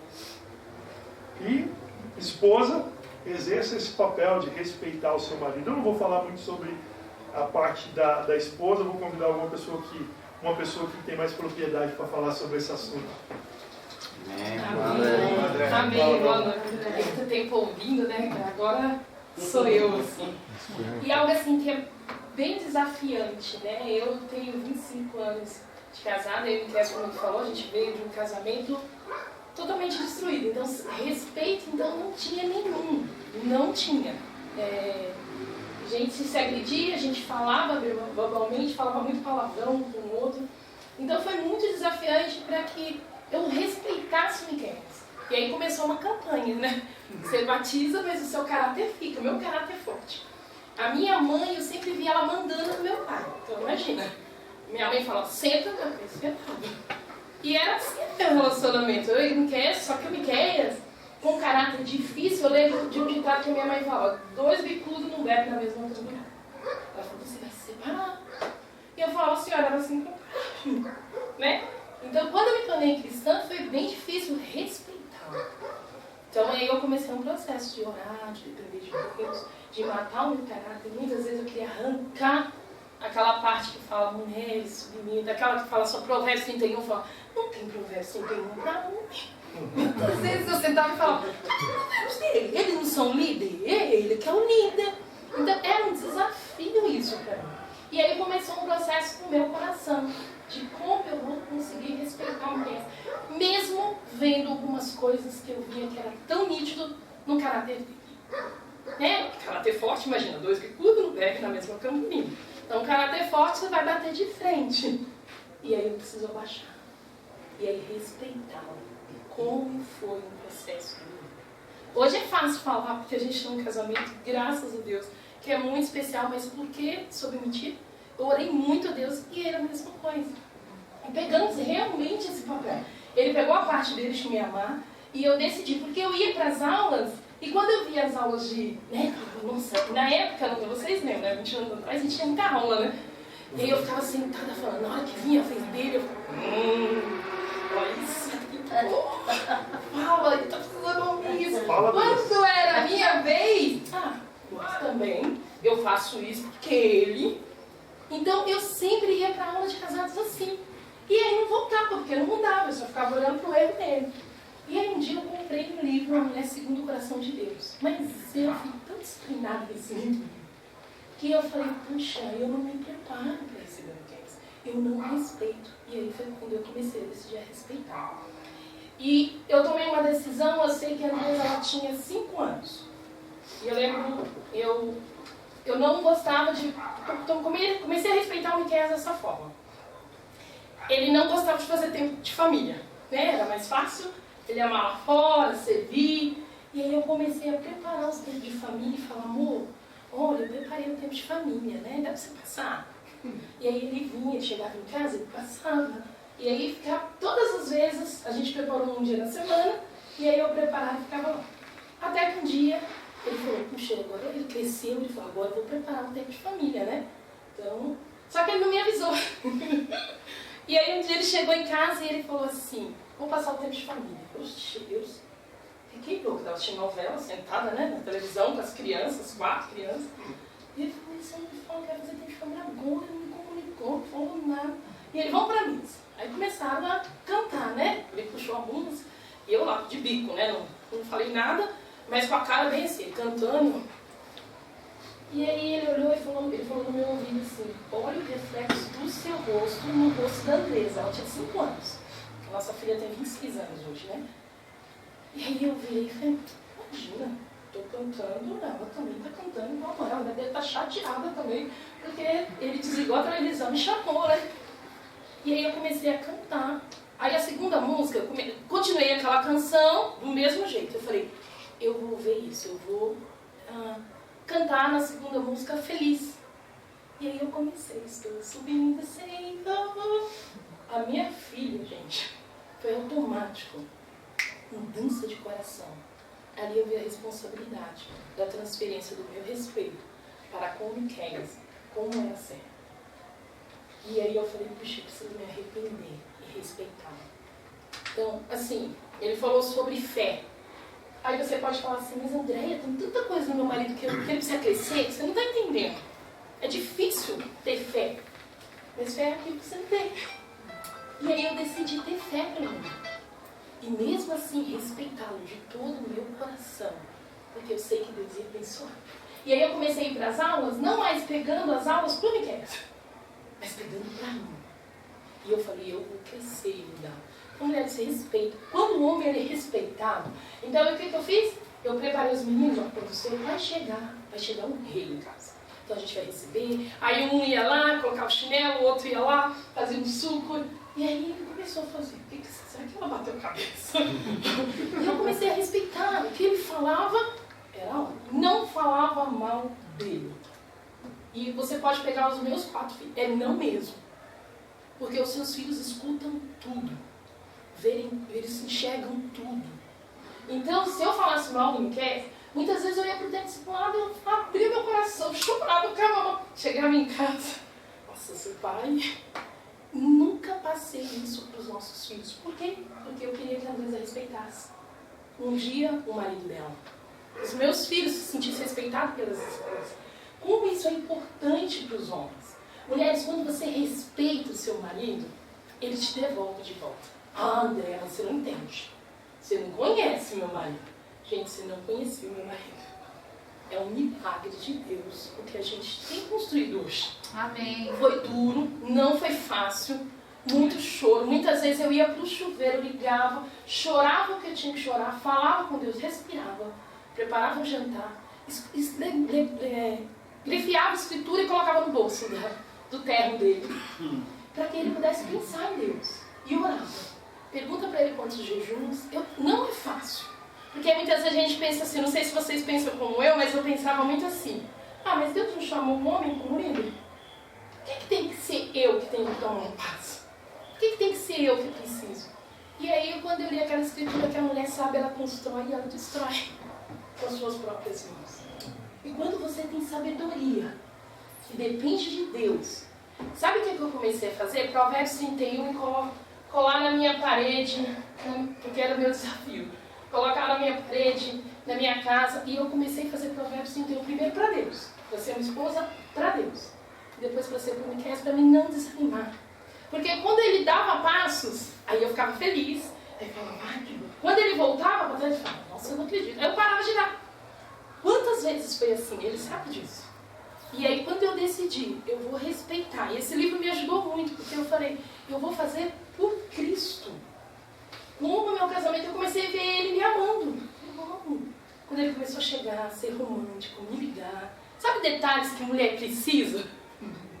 Speaker 1: E esposa, exerça esse papel de respeitar o seu marido. Eu não vou falar muito sobre a parte da esposa, eu vou convidar uma pessoa que tem mais propriedade para falar sobre esse assunto.
Speaker 4: Amém. Boa noite. Muito tempo ouvindo, né? Agora sou eu, assim. E algo assim que é bem desafiante, né? Eu tenho 25 anos de casada, eu e o Kézio, como ele falou, a gente veio de um casamento totalmente destruído. Então, respeito, então, não tinha nenhum. Não tinha. A gente se agredia, a gente falava verbalmente, falava muito palavrão um com o outro. Então, foi muito desafiante para que eu respeitasse o Miquel. E aí começou uma campanha, né? Você batiza, mas o seu caráter fica. O meu caráter é forte. A minha mãe, eu sempre via ela mandando no meu pai. Então, imagina. Minha mãe falava, senta, meu pai, sentado. E era assim o meu relacionamento. Eu e o Miquel, só que o Miquel, com um caráter difícil, eu lembro de um ditado que a minha mãe falava, 2 bicudos não bebem na mesma cama. Ela falou, você vai se separar. E eu falava, senhora, era assim, né? Então, quando eu me tornei cristã, foi bem difícil respeitar. Então, aí eu comecei um processo de orar, de depender de Deus, de matar o meu caráter. Muitas vezes eu queria arrancar aquela parte que fala mulheres, submissa, aquela que fala só Provérbios 31, fala, não tem Provérbios 31 para homem. Às vezes eu sentava e falava, Provérbios dele, eles não são líder, é ele que é o líder. Então, era um desafio isso para mim. E aí começou um processo no meu coração, de como eu vou conseguir respeitar a mulher, mesmo vendo algumas coisas que eu via que era tão nítido no caráter dele. Né? Caráter forte, imagina, 2 bicudos não bebe na mesma caminho. Então, caráter forte, você vai bater de frente. E aí eu preciso abaixar. E aí respeitá-lo. E como foi o processo dele. Hoje é fácil falar, porque a gente tem um casamento, graças a Deus, que é muito especial, mas por que submetir? Eu orei muito a Deus e era a mesma coisa. E pegamos realmente esse papel. Ele pegou a parte dele de me amar e eu decidi, porque eu ia para as aulas e quando eu via as aulas de, né, nossa, na época, vocês lembram, né, 20 anos atrás, a gente tinha muita aula, né? E aí eu ficava sentada falando, na hora que vinha a frente dele, eu ficava, olha isso aqui, fala, ele tá precisando ouvir isso. Quando era a minha vez, mas também eu faço isso porque ele... Então eu sempre ia para aula de casados assim. E aí não voltava, porque não mudava, eu só ficava olhando pro erro dele. E aí um dia eu comprei um livro, A Mulher Segundo o Coração de Deus. Mas eu fui tão disciplinada nesse livro, que eu falei, puxa, eu não me preparo para receber o Mackenzie. Eu não respeito. E aí foi quando eu comecei a decidir a respeitar. E eu tomei uma decisão, eu sei que a Andresa, ela tinha 5 anos. E eu lembro, eu não gostava de... Então comecei a respeitar o Miqueias dessa forma. Ele não gostava de fazer tempo de família, né? Era mais fácil, ele amava fora, servir. E aí eu comecei a preparar os tempos de família e falar, amor, olha, eu preparei o tempo de família, né? Dá pra você passar? E aí ele vinha, ele chegava em casa, ele passava. E aí ficava, todas as vezes, a gente preparou um dia na semana, e aí eu preparava e ficava lá. Até que um dia, ele falou, puxa, agora ele cresceu, ele falou, agora eu vou preparar um tempo de família, né? Então, só que ele não me avisou. E aí um dia ele chegou em casa e ele falou assim, vou passar o tempo de família. Oxe, Deus, fiquei louca, estava assistindo novela, sentada, né, na televisão com as crianças, 4 crianças. E ele falou, você não me falou que vai fazer tempo de família agora, não me comunicou, não falou nada. E ele, vamos pra missa. Aí começaram a cantar, né? Ele puxou algumas, e eu lá, de bico, né, não falei nada, mas com a cara bem assim, cantando. E aí ele olhou e falou no meu ouvido assim, olha o reflexo do seu rosto no rosto da Andresa. Ela tinha 5 anos. A nossa filha tem 26 anos hoje, né? E aí eu virei e falei, imagina, tô cantando, ela também tá cantando igual a ela deve estar chateada também, porque ele desligou a televisão e me chamou, né? E aí eu comecei a cantar. Aí a segunda música, eu continuei aquela canção do mesmo jeito. Eu falei, eu vou ver isso, eu vou cantar na segunda música feliz. E aí eu comecei, estou subindo e descendo. A minha filha, gente, foi automático. Mudança de coração. Ali eu vi a responsabilidade da transferência do meu respeito para com o Miqueias, como era certo. E aí eu falei, puxa, eu preciso me arrepender e respeitar. Então, assim, ele falou sobre fé. Aí você pode falar assim, mas Andréia, tem tanta coisa no meu marido que ele precisa crescer, que você não está entendendo. É difícil ter fé. Mas fé é aquilo que você não tem. E aí eu decidi ter fé para mim. E mesmo assim, respeitá-lo de todo o meu coração. Porque eu sei que Deus ia abençoar. E aí eu comecei a ir para as aulas, não mais pegando as aulas para o Miqueias, mas pegando para mim. E eu falei, eu vou crescer e mudar. Então, mulher, você respeita. Quando o homem ele é respeitado, então o que eu fiz? Eu preparei os meninos, ó, para você, vai chegar um rei em casa. Então a gente vai receber. Aí um ia lá, colocava o chinelo, o outro ia lá, fazia um suco. E aí ele começou a fazer. Será que ela bateu a cabeça? E eu comecei a respeitar. O que ele falava, não falava mal dele. E você pode pegar os meus 4 filhos. É não mesmo. Porque os seus filhos escutam tudo. Eles enxergam tudo. Então, se eu falasse mal do Miqueias, muitas vezes eu ia pro tempo discipulado, eu abria meu coração, chorava, chegava em casa. Nossa, seu pai... Nunca passei isso para os nossos filhos. Por quê? Porque eu queria que a Andresa respeitasse. Um dia, o marido dela. Os meus filhos se sentissem respeitados pelas esposas. Como isso é importante para os homens. Mulheres, quando você respeita o seu marido, ele te devolve de volta. Ah, André, você não entende. Você não conhece meu marido. Gente, você não conhecia o meu marido. É um milagre de Deus o que a gente tem construído hoje.
Speaker 3: Amém.
Speaker 4: Foi duro, não foi fácil, muito choro. Muitas vezes eu ia para o chuveiro, ligava, chorava o que eu tinha que chorar, falava com Deus, respirava, preparava o jantar, grifiava a escritura e colocava no bolso do terno dele, para que ele pudesse pensar em Deus. E orava. Pergunta para ele quantos jejuns. Não é fácil. Porque muitas vezes a gente pensa assim, não sei se vocês pensam como eu, mas eu pensava muito assim. Ah, mas Deus não chamou um homem como ele? Por que tem que ser eu que tenho que tomar um passo? Por que tem que ser eu que preciso? E aí, quando eu li aquela escritura que a mulher sabe, ela constrói e ela destrói com as suas próprias mãos. E quando você tem sabedoria, que depende de Deus, sabe o que eu comecei a fazer? Provérbios 31 e colar na minha parede, porque era o meu desafio. Colocar na minha parede, na minha casa, e eu comecei a fazer Provérbios 31 primeiro para Deus, para ser uma esposa para Deus, e depois para ser para Miqueias, para mim não desanimar. Porque quando ele dava passos, aí eu ficava feliz, Aí eu falava, ai, que bom. Quando ele voltava para trás, ele falava, nossa, eu não acredito. Aí eu parava de dar. Quantas vezes foi assim? Ele sabe disso. E aí, quando eu decidi, eu vou respeitar. E esse livro me ajudou muito, porque eu falei, eu vou fazer por Cristo. No meu casamento, eu comecei a ver ele me amando. Eu amo. Quando ele começou a chegar, a ser romântico, me ligar. Sabe detalhes que mulher precisa?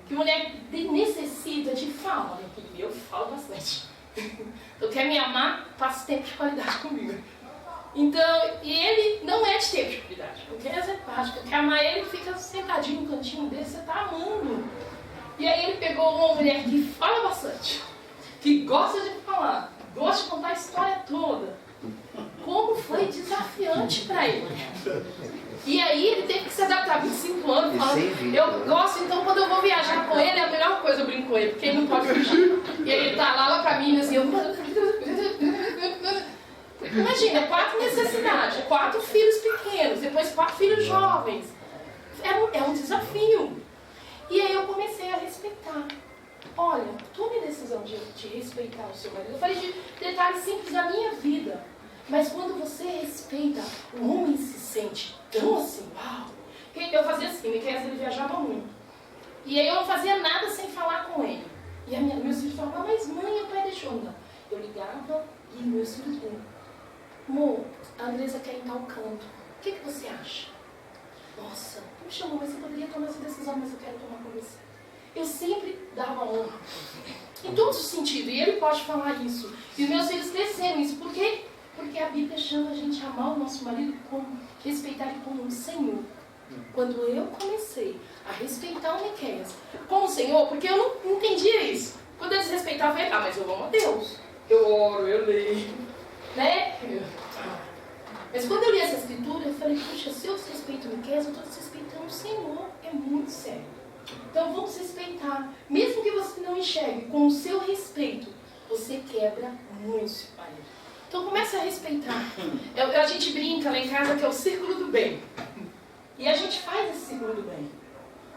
Speaker 4: Que mulher necessita de fala. Eu falo bastante. Então, quer me amar, passe tempo de qualidade comigo. Então, e ele não é de tempo de qualidade. Porque é simpático. Quer amar ele, fica sentadinho no cantinho dele, você está amando. E aí ele pegou uma mulher que fala bastante, que gosta de falar, gosta de contar a história toda. Como foi desafiante para ele. E aí ele teve que se adaptar, 25 anos, falando, eu gosto, então quando eu vou viajar com ele, é a melhor coisa eu brinco com ele, porque ele não pode fugir. E aí ele tá lá pra mim, assim, eu... Imagina, 4 necessidades, 4 filhos pequenos, depois 4 filhos jovens. É um desafio. E aí eu comecei a respeitar. Olha, tome a decisão de respeitar o seu marido. Eu falei de detalhes simples da minha vida. Mas quando você respeita, o homem se sente tão assim, uau. Eu fazia assim, ele viajava muito. E aí eu não fazia nada sem falar com ele. E meus filhos falavam, mas mãe, o pai deixou. Não. Eu ligava e meus filhos vinham. Amor, a Andresa quer ir em tal canto. O que você acha? Nossa, puxa, amor, mas você poderia tomar essa decisão, mas eu quero tomar com você. Eu sempre dava honra. Em todos os sentidos. E ele pode falar isso. E os meus filhos cresceram isso. Por quê? Porque a Bíblia chama a gente a amar o nosso marido, respeitar ele como um Senhor. Quando eu comecei a respeitar o Miqueias como Senhor, porque eu não entendia isso. Quando eles respeitavam, eu falei, mas eu amo a Deus. Eu oro, eu leio. Né? Mas quando eu li essa escritura, eu falei, puxa, se eu respeito o Miqueias, eu estou desrespeitando o Senhor. É muito sério. Então vamos respeitar. Mesmo que você não enxergue, com o seu respeito, você quebra muito seu marido. Então comece a respeitar. A gente brinca lá em casa que é o círculo do bem. E a gente faz esse círculo do bem.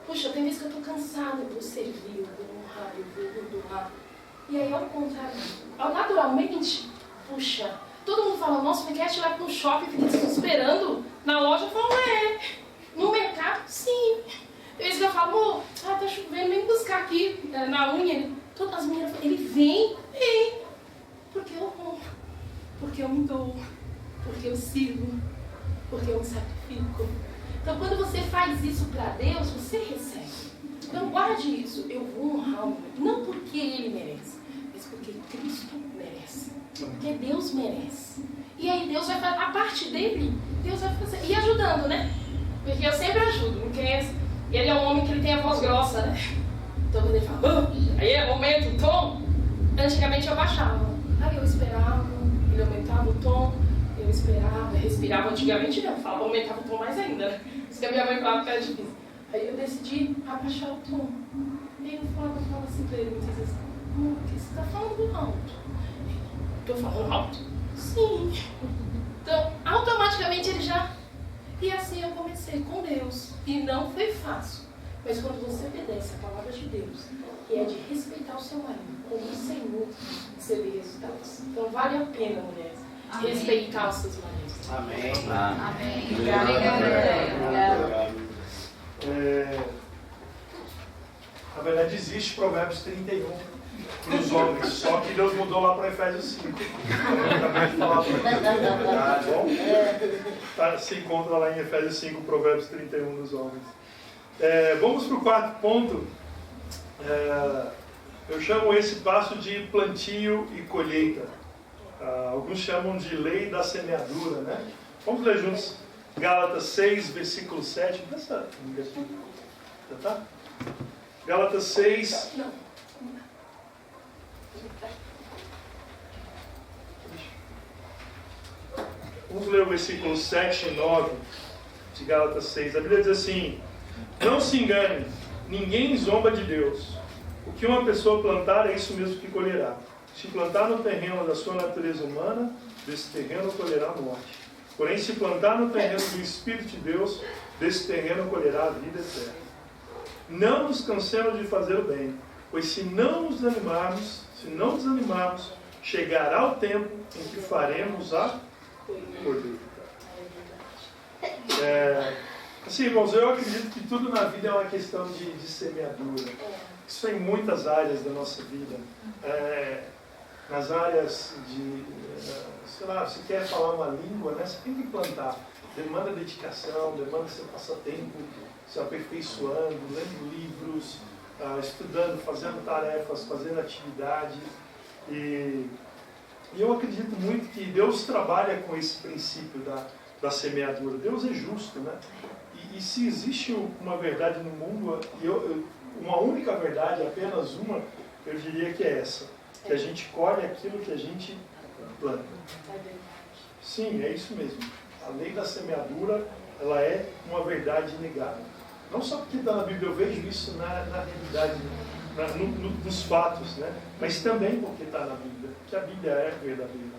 Speaker 4: Puxa, tem vezes que eu estou cansada, eu vou servir, eu vou honrar, eu vou doar. E aí, ao contrário, naturalmente, puxa, todo mundo fala, nossa, me quer te levar para um shopping, fica desesperando na loja. Eu falo, no mercado, sim. Vezes eu falo, amor, tá chovendo, vem buscar aqui na unha. Todas as meninas falam, ele vem. Porque eu honro, porque eu me dou, porque eu sirvo, porque eu me sacrifico. Então, quando você faz isso para Deus, você recebe. Então, guarde isso. Eu vou honrar, não porque Ele merece, mas porque Cristo merece. Porque Deus merece. E aí Deus vai fazer, a parte dele, Deus vai fazer. E ajudando, né? Porque eu sempre ajudo. Porque ele é um homem que ele tem a voz grossa, né? Então, quando ele fala, aí é momento, tom. Antigamente eu baixava. Aí eu esperava, ele aumentava o tom. Eu esperava, respirava. Antigamente não, falava, aumentava o tom mais ainda, né? Isso que a minha mãe falava que era difícil. Aí eu decidi abaixar o tom. E eu falava assim pra ele muitas vezes, por que você está falando alto? Estou falando alto? Sim. Então, automaticamente ele já... E assim eu comecei com Deus. E não foi fácil. Mas quando você obedece a palavra de Deus, que é de respeitar o seu marido como o Senhor, você vê resultados. Então vale a pena, mulheres, respeitar os seus maridos.
Speaker 2: Amém.
Speaker 3: Amém. Obrigada.
Speaker 1: Na verdade existe Provérbios 31 para os homens, só que Deus mudou lá para Efésios 5. Eu acabei de falar para bom? Se encontra lá em Efésios 5, Provérbios 31 dos homens. Vamos para o quarto ponto. Eu chamo esse passo de plantio e colheita. Alguns chamam de lei da semeadura, né? Vamos ler juntos Gálatas 6, versículo 7. Já tá? Gálatas 6. Vamos ler o versículo 7 e 9 de Gálatas 6. A Bíblia diz assim: não se engane, ninguém zomba de Deus. O que uma pessoa plantar é isso mesmo que colherá. Se plantar no terreno da sua natureza humana, desse terreno colherá a morte. Porém, se plantar no terreno do Espírito de Deus, desse terreno colherá a vida eterna. Não nos cansemos de fazer o bem, pois se não desanimarmos, chegará o tempo em que faremos a colheita. Assim, irmãos, eu acredito que tudo na vida é uma questão de semeadura. Isso é em muitas áreas da nossa vida. Nas áreas de, sei lá, você quer falar uma língua, né? Você tem que plantar. Demanda dedicação, demanda você passar tempo se aperfeiçoando, lendo livros, estudando, fazendo tarefas, fazendo atividade. E eu acredito muito que Deus trabalha com esse princípio da semeadura. Deus é justo, né? E se existe uma verdade no mundo, uma única verdade, apenas uma, eu diria que é essa. Que a gente colhe aquilo que a gente planta. Sim, é isso mesmo. A lei da semeadura, ela é uma verdade inegável. Não só porque está na Bíblia, eu vejo isso na realidade, nos fatos, né? Mas também porque está na Bíblia, que a Bíblia é verdadeira.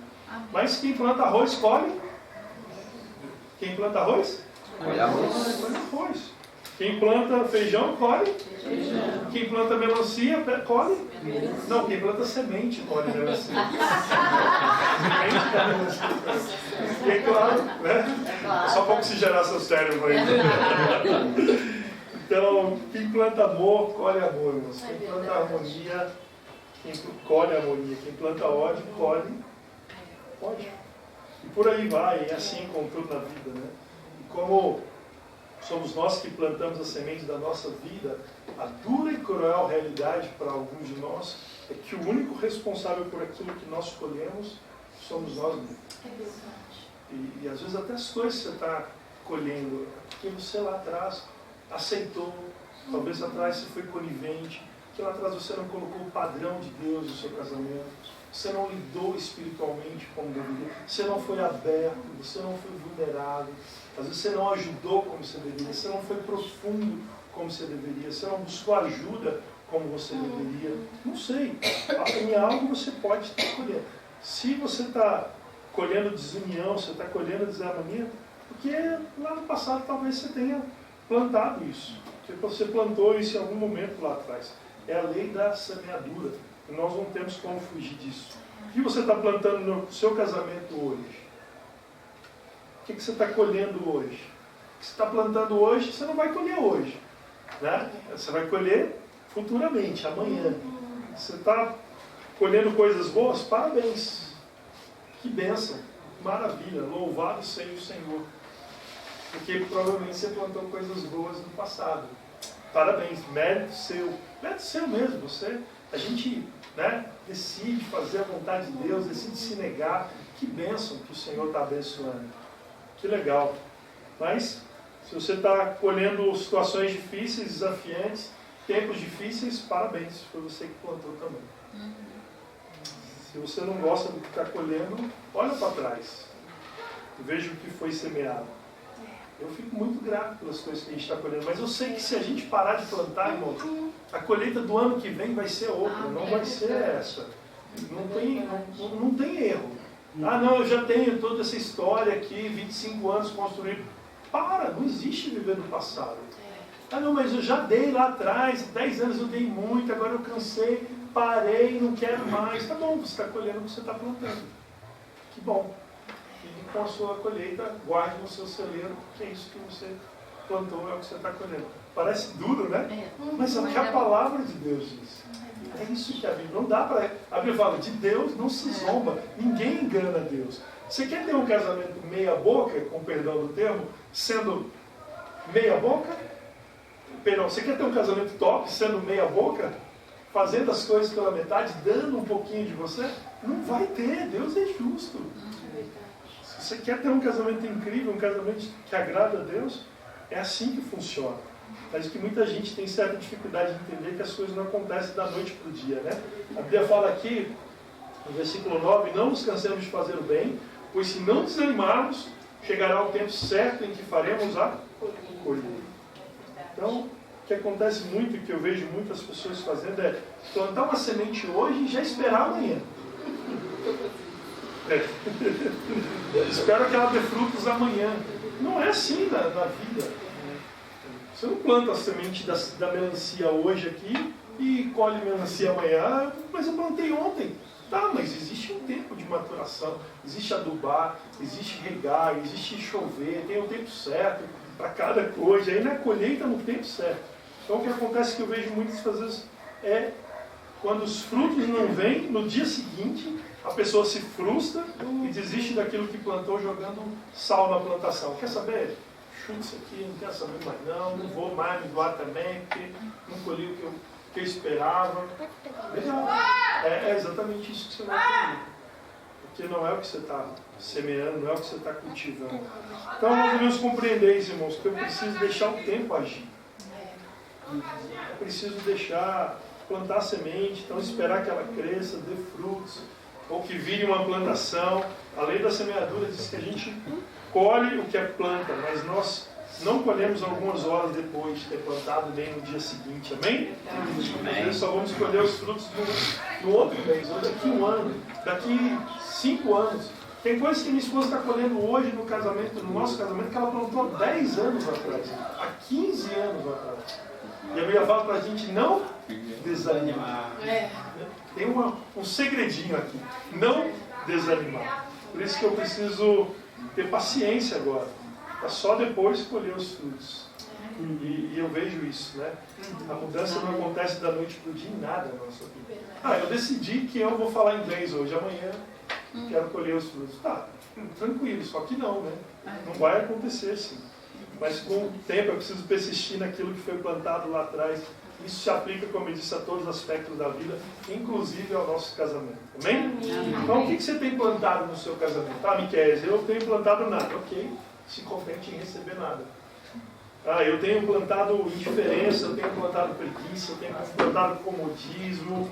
Speaker 1: Mas quem planta arroz, colhe. Quem planta arroz?
Speaker 2: Colhe arroz.
Speaker 1: Colhe arroz. Quem planta feijão, colhe. Quem planta melancia, colhe. Não, quem planta semente, colhe melancia. Semente da melancia. E é claro, né? Só para oxigenar seu cérebro aí. Então, quem planta amor, colhe amor, irmãos. Quem planta harmonia, quem colhe harmonia. Quem planta ódio, colhe ódio. E por aí vai, é assim com tudo na vida, né? E como somos nós que plantamos a semente da nossa vida, a dura e cruel realidade para alguns de nós é que o único responsável por aquilo que nós colhemos somos nós mesmos. E às vezes até as coisas que você está colhendo, porque você lá atrás aceitou, talvez atrás você foi conivente, que lá atrás você não colocou o padrão de Deus no seu casamento, você não lidou espiritualmente como deveria, você não foi aberto, você não foi vulnerável, às vezes você não ajudou como você deveria, você não foi profundo como você deveria, você não buscou ajuda como você deveria, não sei, em algo você pode estar colhendo. Se você está colhendo desunião, você está colhendo desarmonia, porque lá no passado talvez você tenha plantado isso, porque você plantou isso em algum momento lá atrás. É a lei da semeadura, e nós não temos como fugir disso. O que você está plantando no seu casamento hoje? O que você está colhendo hoje? O que você está plantando hoje, você não vai colher hoje, né? Você vai colher futuramente, amanhã. Você está colhendo coisas boas? Parabéns! Que bênção! Maravilha! Louvado seja o Senhor! Porque provavelmente você plantou coisas boas no passado. Parabéns! Mérito seu mesmo. A gente, né, decide fazer a vontade de Deus, decide se negar. Que bênção que o Senhor está abençoando! Que legal! Mas, se você está colhendo situações difíceis, desafiantes, tempos difíceis, parabéns, foi você que plantou também. Se você não gosta do que está colhendo, olha para trás e veja o que foi semeado. Eu fico muito grato pelas coisas que a gente está colhendo, mas eu sei que se a gente parar de plantar, irmão, a colheita do ano que vem vai ser outra, não vai ser essa. Não tem erro. Ah, não, eu já tenho toda essa história aqui, 25 anos construído. Para, não existe viver no passado. Ah, não, mas eu já dei lá atrás, 10 anos eu dei muito, agora eu cansei, parei, não quero mais. Tá bom, você está colhendo o que você está plantando. Que bom. E com a sua colheita, guarde no seu celeiro, que é isso que você plantou, é o que você está colhendo. Parece duro, né? Mas é o que a palavra de Deus diz. É isso que a Bíblia não dá para... A Bíblia fala, de Deus não se zomba, ninguém engana Deus. Você quer ter um casamento meia boca, com perdão do termo, sendo meia boca? Perdão, você quer ter um casamento top, sendo meia boca? Fazendo as coisas pela metade, dando um pouquinho de você? Não vai ter, Deus é justo. Se você quer ter um casamento incrível, um casamento que agrada a Deus, é assim que funciona. Mas que muita gente tem certa dificuldade de entender que as coisas não acontecem da noite para o dia, né? A Bíblia fala aqui, no versículo 9, não nos cansemos de fazer o bem, pois se não desanimarmos, chegará o tempo certo em que faremos a colheita. Então, o que acontece muito e que eu vejo muitas pessoas fazendo é plantar uma semente hoje e já esperar amanhã. Espero que ela dê frutos amanhã. Não é assim na vida. Você não planta a semente da melancia hoje aqui e colhe melancia amanhã. Ah, mas eu plantei ontem. Tá, mas existe um tempo de maturação, existe adubar, existe regar, existe chover, tem um tempo certo para cada coisa, aí na colheita no tempo certo. Então o que acontece que eu vejo muitas vezes é quando os frutos não vêm, no dia seguinte a pessoa se frustra e desiste daquilo que plantou jogando sal na plantação. Quer saber? Chuta isso aqui, não quero saber mais não vou mais me doar também, porque não colhi o que eu esperava. Legal. É exatamente isso que você vai colher. Porque não é o que você está semeando, não é o que você está cultivando. Então nós devemos compreender isso, irmãos, que eu preciso deixar o tempo agir. Eu preciso deixar plantar semente, então esperar que ela cresça, dê frutos, ou que vire uma plantação. A lei da semeadura diz que a gente colhe o que é planta, mas nós não colhemos algumas horas depois de ter plantado, nem no dia seguinte, amém? Nós só vamos colher os frutos no outro mês, ou daqui um ano, daqui 5 anos. Tem coisas que minha esposa está colhendo hoje no casamento, no nosso casamento, que ela plantou há 10 anos atrás, há 15 anos atrás. E a Bíblia fala para a gente não desanimar. Tem um segredinho aqui, não desanimar. Por isso que eu preciso ter paciência agora. É só depois colher os frutos. E eu vejo isso, né? A mudança não acontece da noite para o dia em nada na nossa vida. Eu decidi que eu vou falar inglês hoje, amanhã quero colher os frutos. Tá, tranquilo, só que não, né? Não vai acontecer assim. Mas com o tempo eu preciso persistir naquilo que foi plantado lá atrás. Isso se aplica, como eu disse, a todos os aspectos da vida, inclusive ao nosso casamento. Amém? Então, o que você tem plantado no seu casamento? Miquel, eu tenho plantado nada. Ok, se contente em receber nada. Eu tenho plantado indiferença, eu tenho plantado preguiça, eu tenho plantado comodismo.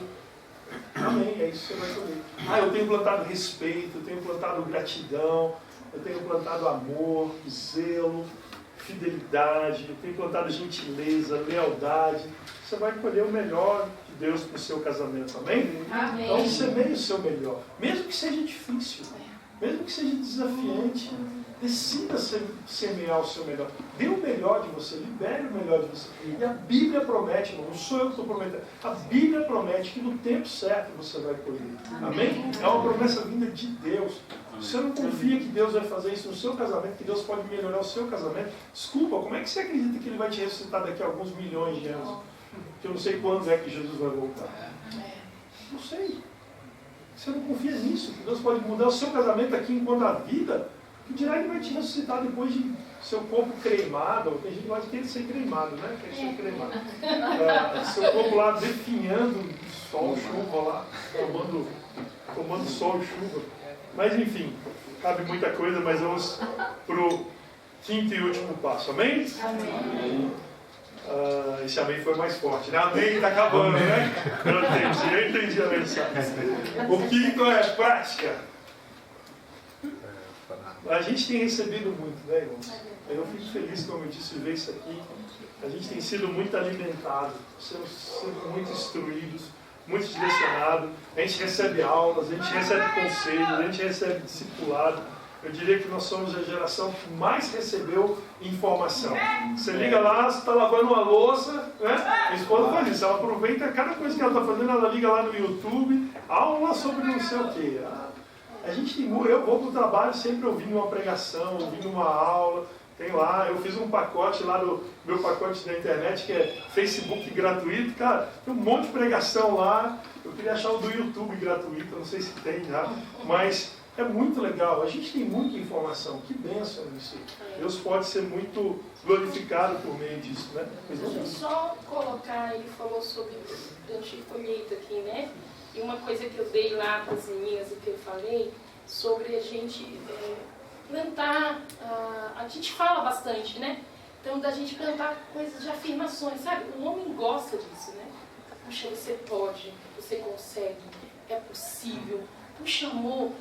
Speaker 1: Amém, é isso que você vai colher. Eu tenho plantado respeito, eu tenho plantado gratidão, eu tenho plantado amor, zelo, fidelidade, eu tenho plantado gentileza, lealdade. Você vai colher o melhor de Deus para o seu casamento, amém?
Speaker 3: Amém.
Speaker 1: Então semeie o seu melhor, mesmo que seja difícil, mesmo que seja desafiante, decida semear o seu melhor. Dê o melhor de você, libere o melhor de você. E a Bíblia promete, irmão, não sou eu que estou prometendo, a Bíblia promete que no tempo certo você vai colher. Amém? É uma promessa vinda de Deus. Se você não confia que Deus vai fazer isso no seu casamento, que Deus pode melhorar o seu casamento, desculpa, como é que você acredita que Ele vai te ressuscitar daqui a alguns milhões de anos? Que eu não sei quando é que Jesus vai voltar. Não sei. Você não confia nisso, que Deus pode mudar o seu casamento aqui enquanto a vida, que dirá Ele vai te ressuscitar depois de seu corpo cremado, ou tem gente que vai querer ser cremado, né? Quer ser cremado. Seu corpo lá definhando sol, chuva lá, tomando sol e chuva. Mas enfim, cabe muita coisa, mas vamos para o quinto e último passo, amém?
Speaker 3: Amém.
Speaker 1: Esse amém foi mais forte, né? Amém está acabando, né? Eu entendi a mensagem. O quinto é prática. A gente tem recebido muito, né, irmãos? Eu fico feliz, como eu disse, ver isso aqui. A gente tem sido muito alimentado, sendo muito instruídos, muito direcionados. A gente recebe aulas, a gente recebe conselhos, a gente recebe discipulado. Eu diria que nós somos a geração que mais recebeu informação. Você liga lá, você está lavando uma louça, né? Minha esposa faz isso, ela aproveita cada coisa que ela está fazendo, ela liga lá no YouTube, aula sobre não sei o quê. Eu vou para o trabalho sempre ouvindo uma pregação, ouvindo uma aula. Tem lá, eu fiz um pacote lá do meu pacote da internet, que é Facebook gratuito. Cara, tem um monte de pregação lá. Eu queria achar o do YouTube gratuito, eu não sei se tem já, mas é muito legal. A gente tem muita informação, que bênção isso. Deus pode ser muito glorificado por meio disso, né?
Speaker 4: Deixa eu só colocar, ele falou sobre anticolheita aqui, né? E uma coisa que eu dei lá para as meninas e que eu falei, sobre a gente plantar, a gente fala bastante, né? Então, da gente plantar coisas de afirmações, sabe? O homem gosta disso, né? Puxa, você pode, você consegue, é possível. Puxa, amor,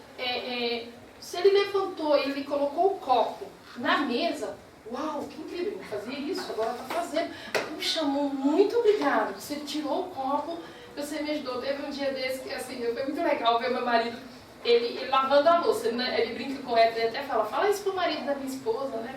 Speaker 4: se ele levantou e ele colocou o copo na mesa, uau, que incrível, não fazia isso, agora está fazendo. Puxa, amor, muito obrigado. Você tirou o copo, você me ajudou. Teve um dia desse que, assim, foi muito legal ver meu marido, ele lavando a louça, né? Ele brinca com ela, ele até fala isso pro marido da minha esposa, né?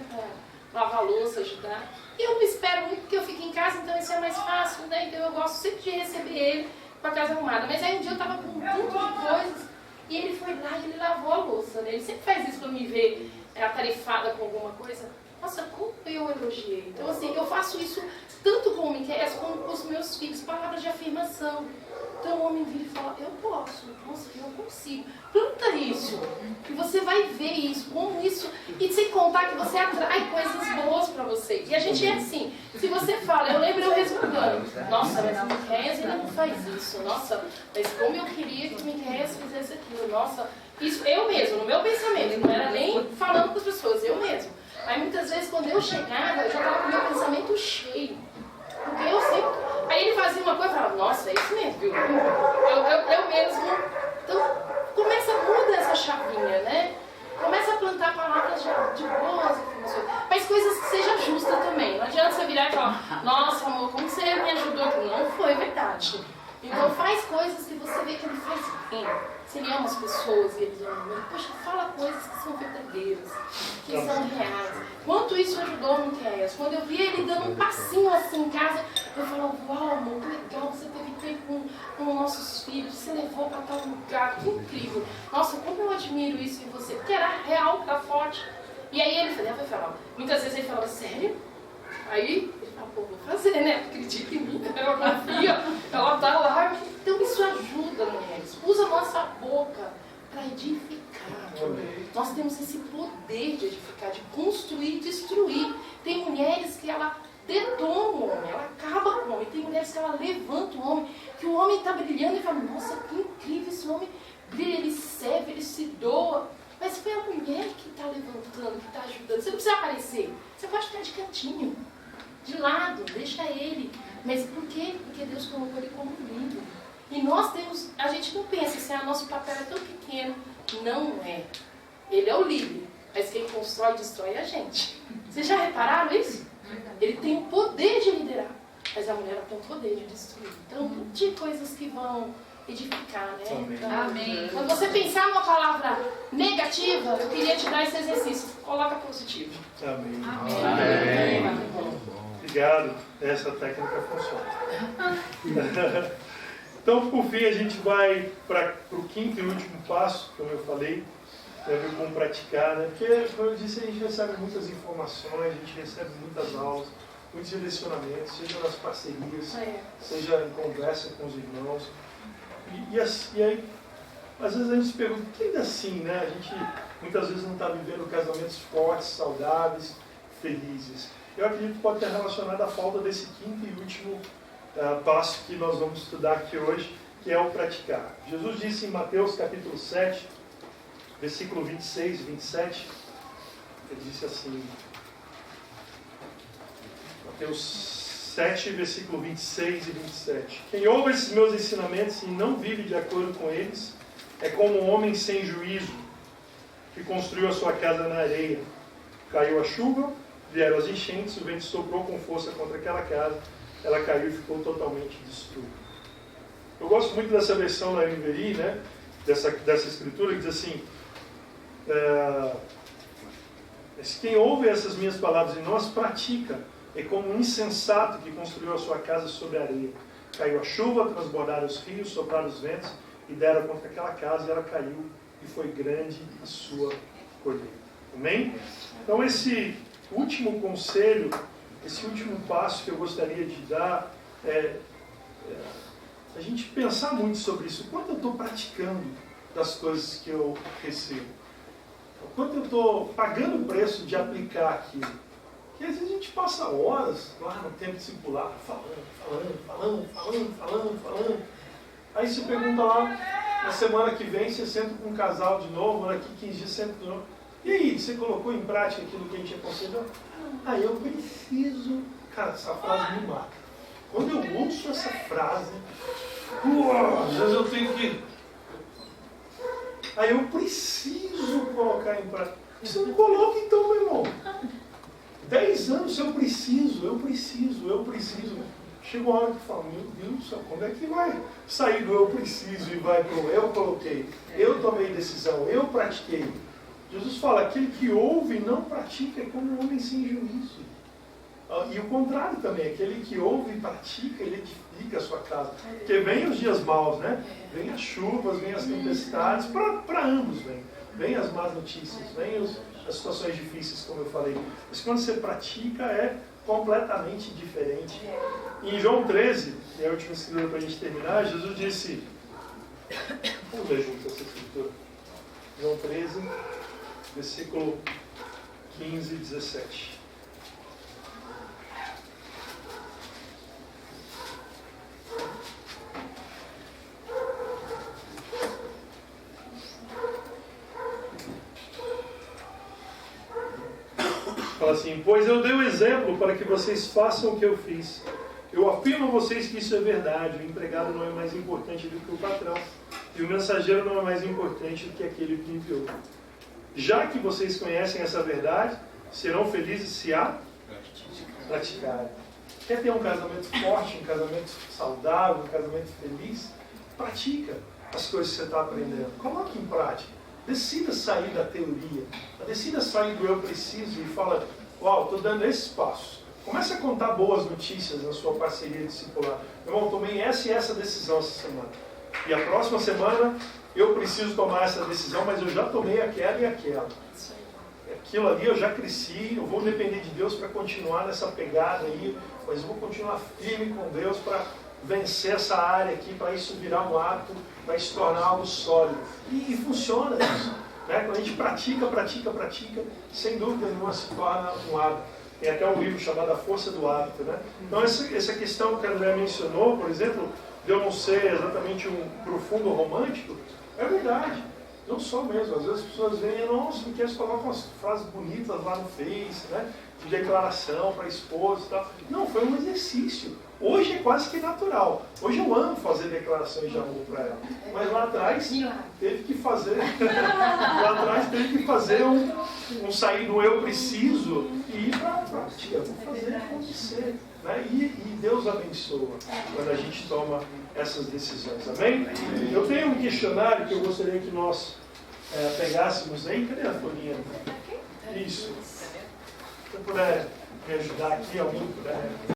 Speaker 4: lavar a louça, ajudar. E eu não espero muito porque eu fico em casa, então isso é mais fácil, né? Então eu gosto sempre de receber ele com a casa arrumada. Mas aí um dia eu tava com um tanto de coisas e ele foi lá e ele lavou a louça, né? Ele sempre faz isso quando me vê atarefada com alguma coisa. Nossa, como eu elogiei. Então assim, eu faço isso tanto com o Miqueias como com os meus filhos, palavras de afirmação. Então o homem vira e fala, eu posso, nossa, eu consigo. Planta isso, que você vai ver isso, como isso, e sem contar que você atrai coisas boas para você. E a gente é assim, se você fala, eu lembro eu resmungando, nossa, mas o Miqueias ele não faz isso, nossa, mas como eu queria que o Miqueias fizesse aquilo, nossa, isso eu mesmo, no meu pensamento, não era nem falando para as pessoas, eu mesmo. Aí muitas vezes quando eu chegava, eu já estava com o meu pensamento cheio. Porque eu sempre... Aí ele fazia uma coisa e falava, nossa, é isso mesmo, viu? Eu mesmo... Então, começa a mudar essa chavinha, né? Começa a plantar palavras de boas informações. Mas coisas que sejam justas também. Não adianta você virar e falar, nossa, amor, como você me ajudou aqui? Não foi verdade. Então faz coisas que você vê que ele faz bem. Se ele ama as pessoas e eles amam ele, poxa, fala coisas que são verdadeiras, que são reais. Quanto isso ajudou o Miqueias? Quando eu vi ele dando um passinho assim em casa, eu falava, uau, amor, que legal, você teve tempo com os nossos filhos, você levou para tal lugar, que incrível. Nossa, como eu admiro isso em você, porque era real, era forte. E aí ele falava, muitas vezes ele falava, sério? Aí ele falava, pô, vou fazer, né? Acredita em mim, ela confia, ela tá lá. Então isso ajuda, mulheres. Usa a nossa boca para edificar. Nós temos esse poder de edificar, de construir, destruir. Tem mulheres que ela detona o homem, ela acaba com o homem. Tem mulheres que ela levanta o homem, que o homem está brilhando e fala, nossa, que incrível esse homem brilha, ele serve, ele se doa. Mas foi a mulher que está levantando, que está ajudando. Você não precisa aparecer, você pode ficar de cantinho, de lado, deixa ele. Mas por quê? Porque Deus colocou ele como líder. E nós temos, a gente não pensa assim, nosso papel é tão pequeno. Não é. Ele é o líder, mas quem constrói, destrói a gente. Vocês já repararam isso? Ele tem o poder de liderar, mas a mulher tem o poder de destruir. Então, de coisas que vão edificar, né? Então,
Speaker 3: Amém.
Speaker 4: quando você pensar numa palavra negativa, eu queria te dar esse exercício. Coloca positivo.
Speaker 1: Amém.
Speaker 3: Amém.
Speaker 1: Obrigado. Essa técnica funciona. Então, por fim, a gente vai para o quinto e último passo, como eu falei, tem a ver com praticar, né? Porque, como eu disse, a gente recebe muitas informações, a gente recebe muitas aulas, muitos direcionamentos, seja nas parcerias, seja em conversa com os irmãos. E aí, às vezes a gente se pergunta, que ainda assim, né? A gente muitas vezes não está vivendo casamentos fortes, saudáveis, felizes. Eu acredito que pode ter relacionado à falta desse quinto e último passo que nós vamos estudar aqui hoje, que é o praticar. Jesus disse em Mateus capítulo 7, versículo 26 e 27, ele disse assim, Mateus 7, versículo 26 e 27. Quem ouve esses meus ensinamentos e não vive de acordo com eles, é como um homem sem juízo, que construiu a sua casa na areia. Caiu a chuva, vieram as enchentes, o vento soprou com força contra aquela casa, ela caiu e ficou totalmente destruída. Eu gosto muito dessa versão da NVI, né? dessa escritura, que diz assim, quem ouve essas minhas palavras e não as pratica, é como um insensato que construiu a sua casa sobre a areia. Caiu a chuva, transbordaram os rios, sopraram os ventos e deram contra aquela casa e ela caiu e foi grande a sua colheita. Amém? Então esse último conselho, esse último passo que eu gostaria de dar é a gente pensar muito sobre isso. Quanto eu estou praticando das coisas que eu recebo? Quanto eu estou pagando o preço de aplicar aquilo? Porque às vezes a gente passa horas lá no tempo discipular, falando. Aí você pergunta lá, na semana que vem você senta com um casal de novo, daqui 15 dias senta de novo. E aí, você colocou em prática aquilo que a gente aconselhou? Eu preciso... Cara, essa frase me mata. Quando eu ouço essa frase, às vezes eu tenho que... Aí eu preciso colocar em prática. Você não coloca então, meu irmão. 10 anos eu preciso. Chega uma hora que fala, meu Deus do céu, como é que vai sair do eu preciso e vai para o eu coloquei, eu tomei decisão, eu pratiquei. Jesus fala, aquele que ouve e não pratica é como um homem sem juízo. E o contrário também, aquele que ouve e pratica, ele edifica a sua casa. Porque vem os dias maus, né? Vem as chuvas, vem as tempestades, para ambos vem. Vem as más notícias, vem as situações difíceis, como eu falei. Mas quando você pratica, é completamente diferente. Em João 13, que é a última escritura para a gente terminar, Jesus disse... Vamos ler junto essa escritura. João 13, versículo 15 e 17. Fala assim, pois eu dei o exemplo para que vocês façam o que eu fiz. Eu afirmo a vocês que isso é verdade. O empregado não é mais importante do que o patrão. E o mensageiro não é mais importante do que aquele que enviou. Já que vocês conhecem essa verdade, serão felizes se a praticarem. Quer ter um casamento forte, um casamento saudável, um casamento feliz? Pratica as coisas que você está aprendendo. Coloque em prática. Decida sair da teoria. Decida sair do eu preciso e fala, uau, estou dando esses passos. Comece a contar boas notícias na sua parceria discipular. Irmão, tomei essa e essa decisão essa semana. E a próxima semana eu preciso tomar essa decisão, mas eu já tomei aquela e aquela. Aquilo ali eu já cresci, eu vou depender de Deus para continuar nessa pegada aí, mas eu vou continuar firme com Deus para vencer essa área aqui, para isso virar um hábito, para se tornar algo sólido. E funciona isso. Né? Quando a gente pratica, sem dúvida nenhuma se torna um hábito. Tem até um livro chamado A Força do Hábito. Né? Então essa questão que a André mencionou, por exemplo, de eu não ser exatamente um profundo romântico, é verdade. Não sou mesmo. Às vezes as pessoas veem, nossa, porque eles colocam umas frases bonitas lá no Face, né? De declaração para a esposa e tal. Não, foi um exercício. Hoje é quase que natural. Hoje eu amo fazer declarações de amor para ela. Mas lá atrás teve que fazer. Lá atrás teve que fazer um sair do eu preciso e ir para a prática. Vou fazer acontecer. Né? E Deus abençoa quando a gente toma essas decisões. Amém? Eu tenho um questionário que eu gostaria que nós pegássemos aí. Cadê a folhinha? Isso. Se você puder me ajudar aqui, alguém puder.